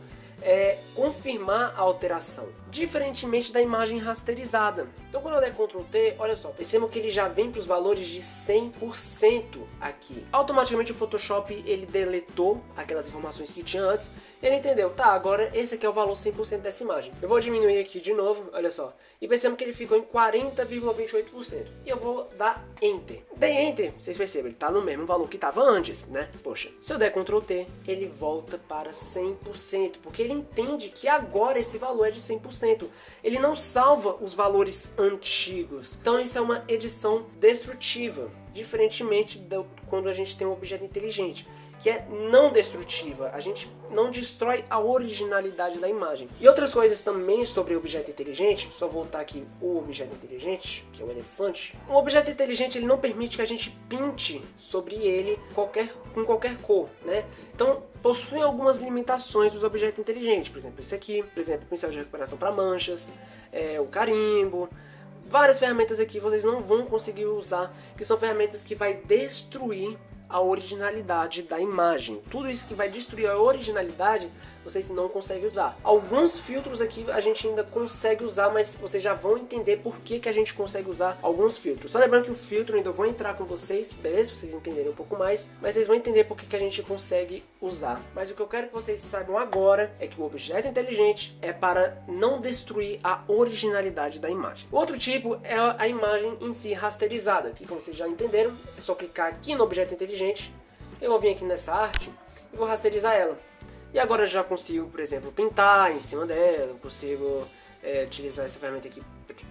confirmar a alteração, diferentemente da imagem rasterizada. Então quando eu der Ctrl T, olha só, percebam que ele já vem para os valores de 100% aqui. Automaticamente o Photoshop ele deletou aquelas informações que tinha antes Ele entendeu, tá, agora esse aqui é o valor 100% dessa imagem. Eu vou diminuir aqui de novo, olha só. E percebemos que ele ficou em 40,28%. E eu vou dar Enter. Dei Enter, vocês percebem, ele tá no mesmo valor que estava antes, né? Poxa, se eu der Ctrl T, ele volta para 100%, porque ele entende que agora esse valor é de 100%. Ele não salva os valores antigos. Então isso é uma edição destrutiva, diferentemente de quando a gente tem um objeto inteligente, que é não destrutiva. A gente não destrói a originalidade da imagem. E outras coisas também sobre o objeto inteligente, só voltar aqui o objeto inteligente, que é o elefante. Um objeto inteligente, ele não permite que a gente pinte sobre ele com qualquer cor, né? Então, possui algumas limitações dos objetos inteligentes. Por exemplo, esse aqui, por exemplo, o pincel de recuperação para manchas, o carimbo. Várias ferramentas aqui vocês não vão conseguir usar, que são ferramentas que vai destruir a originalidade da imagem. Tudo isso que vai destruir a originalidade, vocês não conseguem usar. Alguns filtros aqui a gente ainda consegue usar, mas vocês já vão entender por que a gente consegue usar alguns filtros. Só lembrando que o filtro ainda vou entrar com vocês, beleza? Pra vocês entenderem um pouco mais, mas vocês vão entender por que a gente consegue usar. Mas o que eu quero que vocês saibam agora é que o objeto inteligente é para não destruir a originalidade da imagem. O outro tipo é a imagem em si rasterizada, que como vocês já entenderam, é só clicar aqui no objeto inteligente, eu vou vir aqui nessa arte e vou rasterizar ela. E agora eu já consigo, por exemplo, pintar em cima dela, eu consigo utilizar essa ferramenta aqui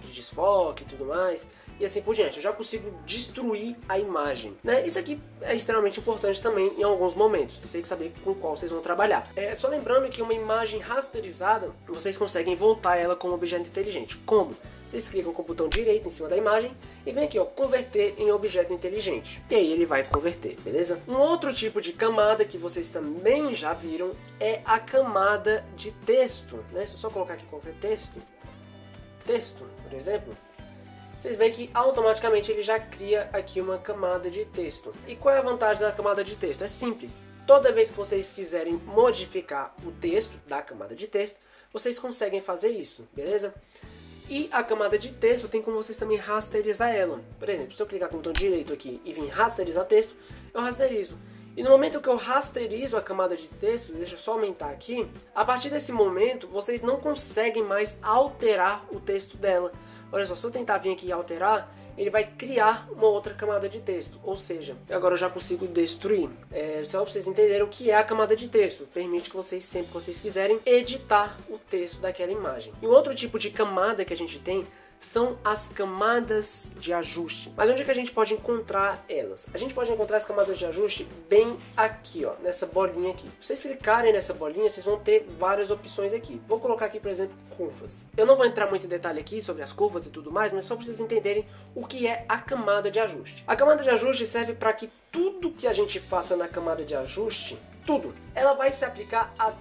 de desfoque e tudo mais, e assim por diante. Eu já consigo destruir a imagem, né? Isso aqui é extremamente importante também em alguns momentos. Vocês têm que saber com qual vocês vão trabalhar. Só lembrando que uma imagem rasterizada, vocês conseguem voltar ela como objeto inteligente. Como? Vocês clicam com o botão direito em cima da imagem e vem aqui, ó, converter em objeto inteligente. E aí ele vai converter, beleza? Um outro tipo de camada que vocês também já viram é a camada de texto, né? Se eu só colocar aqui qualquer texto, por exemplo, vocês veem que automaticamente ele já cria aqui uma camada de texto. E qual é a vantagem da camada de texto? É simples. Toda vez que vocês quiserem modificar o texto da camada de texto, vocês conseguem fazer isso, beleza? E a camada de texto tem como vocês também rasterizar ela. Por exemplo, se eu clicar com o botão direito aqui e vir rasterizar texto, eu rasterizo. E no momento que eu rasterizo a camada de texto, deixa eu só aumentar aqui, a partir desse momento vocês não conseguem mais alterar o texto dela. Olha só, se eu tentar vir aqui e alterar, ele vai criar uma outra camada de texto, ou seja, agora eu já consigo destruir. Só para vocês entenderem o que é a camada de texto, permite que vocês, sempre que vocês quiserem, editar o texto daquela imagem. E outro tipo de camada que a gente tem são as camadas de ajuste. Mas onde é que a gente pode encontrar elas? A gente pode encontrar as camadas de ajuste bem aqui, ó, nessa bolinha aqui. Se vocês clicarem nessa bolinha, vocês vão ter várias opções aqui. Vou colocar aqui, por exemplo, curvas. Eu não vou entrar muito em detalhe aqui sobre as curvas e tudo mais, mas só para vocês entenderem o que é a camada de ajuste. A camada de ajuste serve para que tudo que a gente faça na camada de ajuste, tudo, ela vai se aplicar a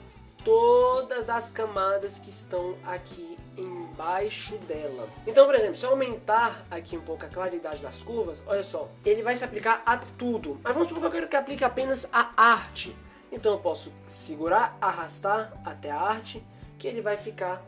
todas as camadas que estão aqui embaixo dela. Então, por exemplo, se eu aumentar aqui um pouco a claridade das curvas, olha só, ele vai se aplicar a tudo. Mas vamos supor que eu quero que aplique apenas a arte. Então eu posso segurar, arrastar até a arte, que ele vai ficar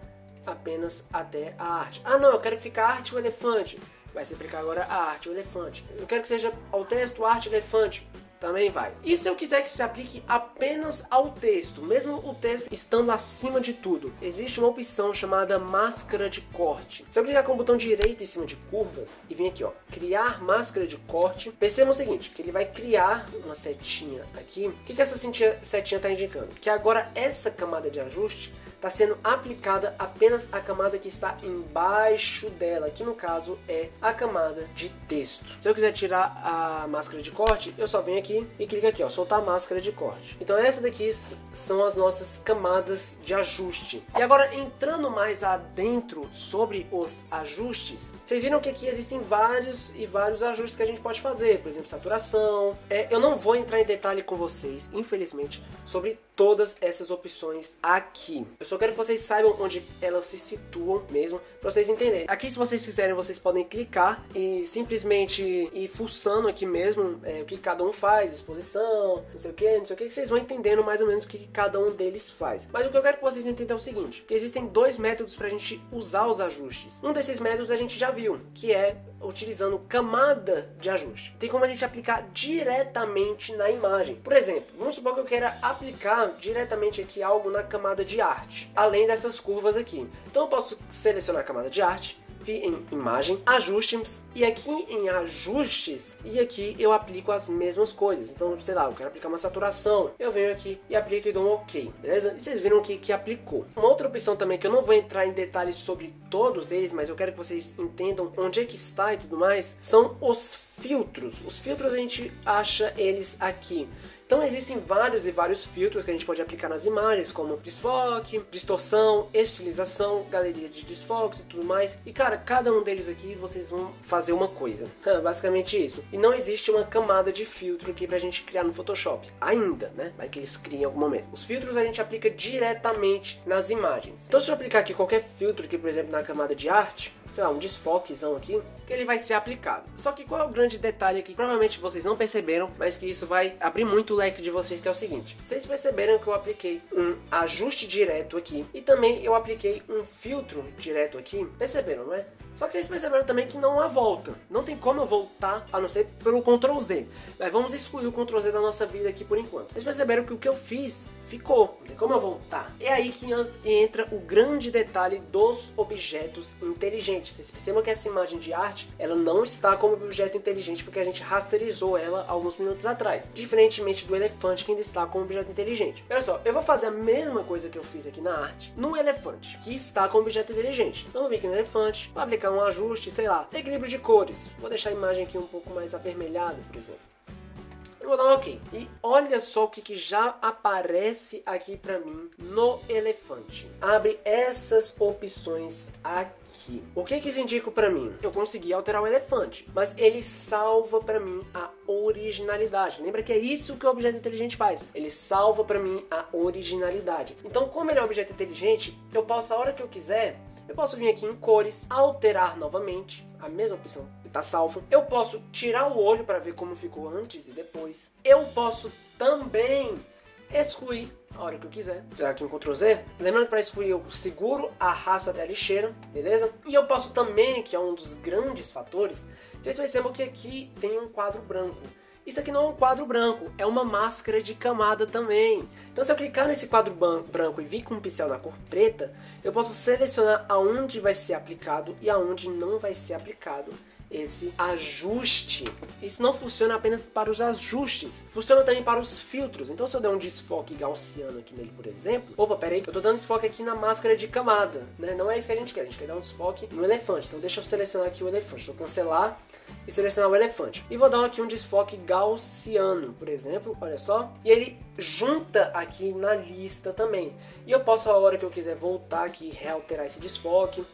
apenas até a arte. Ah não, eu quero que fique a arte e o elefante. Vai se aplicar agora a arte e o elefante. Eu quero que seja ao texto, arte e elefante. Também vai. E se eu quiser que se aplique apenas ao texto, mesmo o texto estando acima de tudo, existe uma opção chamada máscara de corte. Se eu clicar com o botão direito em cima de curvas e vir aqui, ó, criar máscara de corte, perceba o seguinte, que ele vai criar uma setinha aqui. O que essa setinha está indicando? Que agora essa camada de ajuste está sendo aplicada apenas a camada que está embaixo dela, que no caso é a camada de texto. Se eu quiser tirar a máscara de corte, eu só venho aqui e clico aqui, ó, soltar a máscara de corte. Então essa daqui são as nossas camadas de ajuste. E agora entrando mais adentro sobre os ajustes, vocês viram que aqui existem vários ajustes que a gente pode fazer, por exemplo, saturação. Eu não vou entrar em detalhe com vocês, infelizmente, sobre todas essas opções aqui. Eu só quero que vocês saibam onde elas se situam mesmo, pra vocês entenderem. Aqui, se vocês quiserem, vocês podem clicar e simplesmente ir fuçando aqui mesmo o que cada um faz, exposição, não sei o que, vocês vão entendendo mais ou menos o que cada um deles faz. Mas o que eu quero que vocês entendam é o seguinte, que existem dois métodos pra gente usar os ajustes. Um desses métodos a gente já viu, que é utilizando camada de ajuste. Tem como a gente aplicar diretamente na imagem. Por exemplo, vamos supor que eu queira aplicar diretamente aqui algo na camada de arte, além dessas curvas aqui. Então eu posso selecionar a camada de arte, vir em imagem, ajustes, e aqui em ajustes, e aqui eu aplico as mesmas coisas. Então, sei lá, eu quero aplicar uma saturação, eu venho aqui e aplico e dou um ok, beleza? E vocês viram aqui que aplicou. Uma outra opção também, que eu não vou entrar em detalhes sobre todos eles, mas eu quero que vocês entendam onde é que está e tudo mais, são os filtros. Os filtros a gente acha eles aqui. Então existem vários e vários filtros que a gente pode aplicar nas imagens, como desfoque, distorção, estilização, galeria de desfoques e tudo mais. E cara, cada um deles aqui vocês vão fazer uma coisa. Basicamente isso. E não existe uma camada de filtro aqui pra gente criar no Photoshop. Ainda, né? Vai que eles criem em algum momento. Os filtros a gente aplica diretamente nas imagens. Então se eu aplicar aqui qualquer filtro aqui, por exemplo, na camada de arte, sei lá, um desfoquezão aqui, que ele vai ser aplicado. Só que qual é o grande detalhe aqui? Provavelmente vocês não perceberam, mas que isso vai abrir muito o leque de vocês, que é o seguinte. Vocês perceberam que eu apliquei um ajuste direto aqui e também eu apliquei um filtro direto aqui? Perceberam, não é? Só que vocês perceberam também que não há volta. Não tem como eu voltar, a não ser pelo Ctrl Z. Mas vamos excluir o Ctrl Z da nossa vida aqui por enquanto. Vocês perceberam que o que eu fiz ficou. Não tem como eu voltar. É aí que entra o grande detalhe dos objetos inteligentes. Vocês percebam que essa imagem de arte, ela não está como objeto inteligente porque a gente rasterizou ela alguns minutos atrás. Diferentemente do elefante, que ainda está como objeto inteligente. Olha só, eu vou fazer a mesma coisa que eu fiz aqui na arte no elefante, que está como objeto inteligente. Então eu vou vir aqui no elefante, vou aplicar um ajuste, sei lá, equilíbrio de cores. Vou deixar a imagem aqui um pouco mais avermelhada, por exemplo. Eu vou dar um ok. E olha só o que já aparece aqui pra mim no elefante. Abre essas opções aqui. O que isso indica pra mim? Eu consegui alterar o elefante, mas ele salva pra mim a originalidade. Lembra que é isso que o objeto inteligente faz. Ele salva pra mim a originalidade. Então, como ele é um objeto inteligente, eu posso, a hora que eu quiser, eu posso vir aqui em cores, alterar novamente, a mesma opção que está salvo. Eu posso tirar o olho para ver como ficou antes e depois. Eu posso também excluir a hora que eu quiser. Tirar aqui um Ctrl Z. Lembrando que para excluir eu seguro, arrasto até a lixeira, beleza? E eu posso também, que é um dos grandes fatores, vocês percebam que aqui tem um quadro branco. Isso aqui não é um quadro branco, é uma máscara de camada também. Então se eu clicar nesse quadro branco e vir com um pincel na cor preta, eu posso selecionar aonde vai ser aplicado e aonde não vai ser aplicado esse ajuste. Isso não funciona apenas para os ajustes, funciona também para os filtros. Então se eu der um desfoque gaussiano aqui nele, por exemplo, opa, peraí, eu tô dando desfoque aqui na máscara de camada, né? Não é isso que a gente quer dar um desfoque no elefante. Então deixa eu selecionar aqui o elefante, vou cancelar e selecionar o elefante. E vou dar aqui um desfoque gaussiano, por exemplo, olha só. E ele junta aqui na lista também. E eu posso, a hora que eu quiser, voltar aqui e realterar esse desfoque.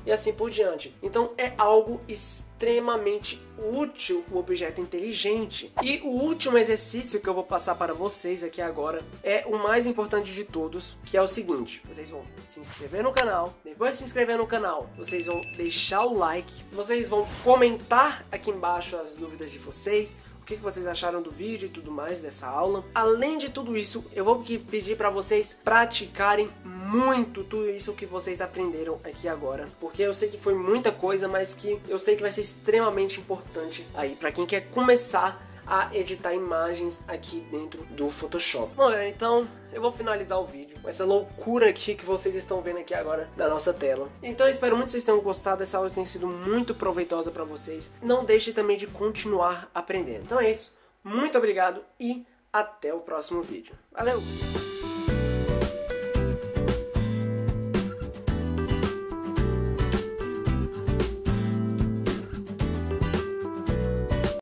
E assim por diante. Então é algo extremamente útil o objeto inteligente. E o último exercício que eu vou passar para vocês aqui agora é o mais importante de todos, que é o seguinte: vocês vão se inscrever no canal. Depois de se inscrever no canal, vocês vão deixar o like, vocês vão comentar aqui embaixo as dúvidas de vocês, o que vocês acharam do vídeo e tudo mais dessa aula. Além de tudo isso, eu vou pedir para vocês praticarem muito tudo isso que vocês aprenderam aqui agora, porque eu sei que foi muita coisa, mas que eu sei que vai ser extremamente importante aí para quem quer começar a editar imagens aqui dentro do Photoshop. Bom, galera, então eu vou finalizar o vídeo com essa loucura aqui que vocês estão vendo aqui agora na nossa tela. Então eu espero muito que vocês tenham gostado, essa aula tem sido muito proveitosa para vocês. Não deixe também de continuar aprendendo. Então é isso, muito obrigado e até o próximo vídeo. Valeu!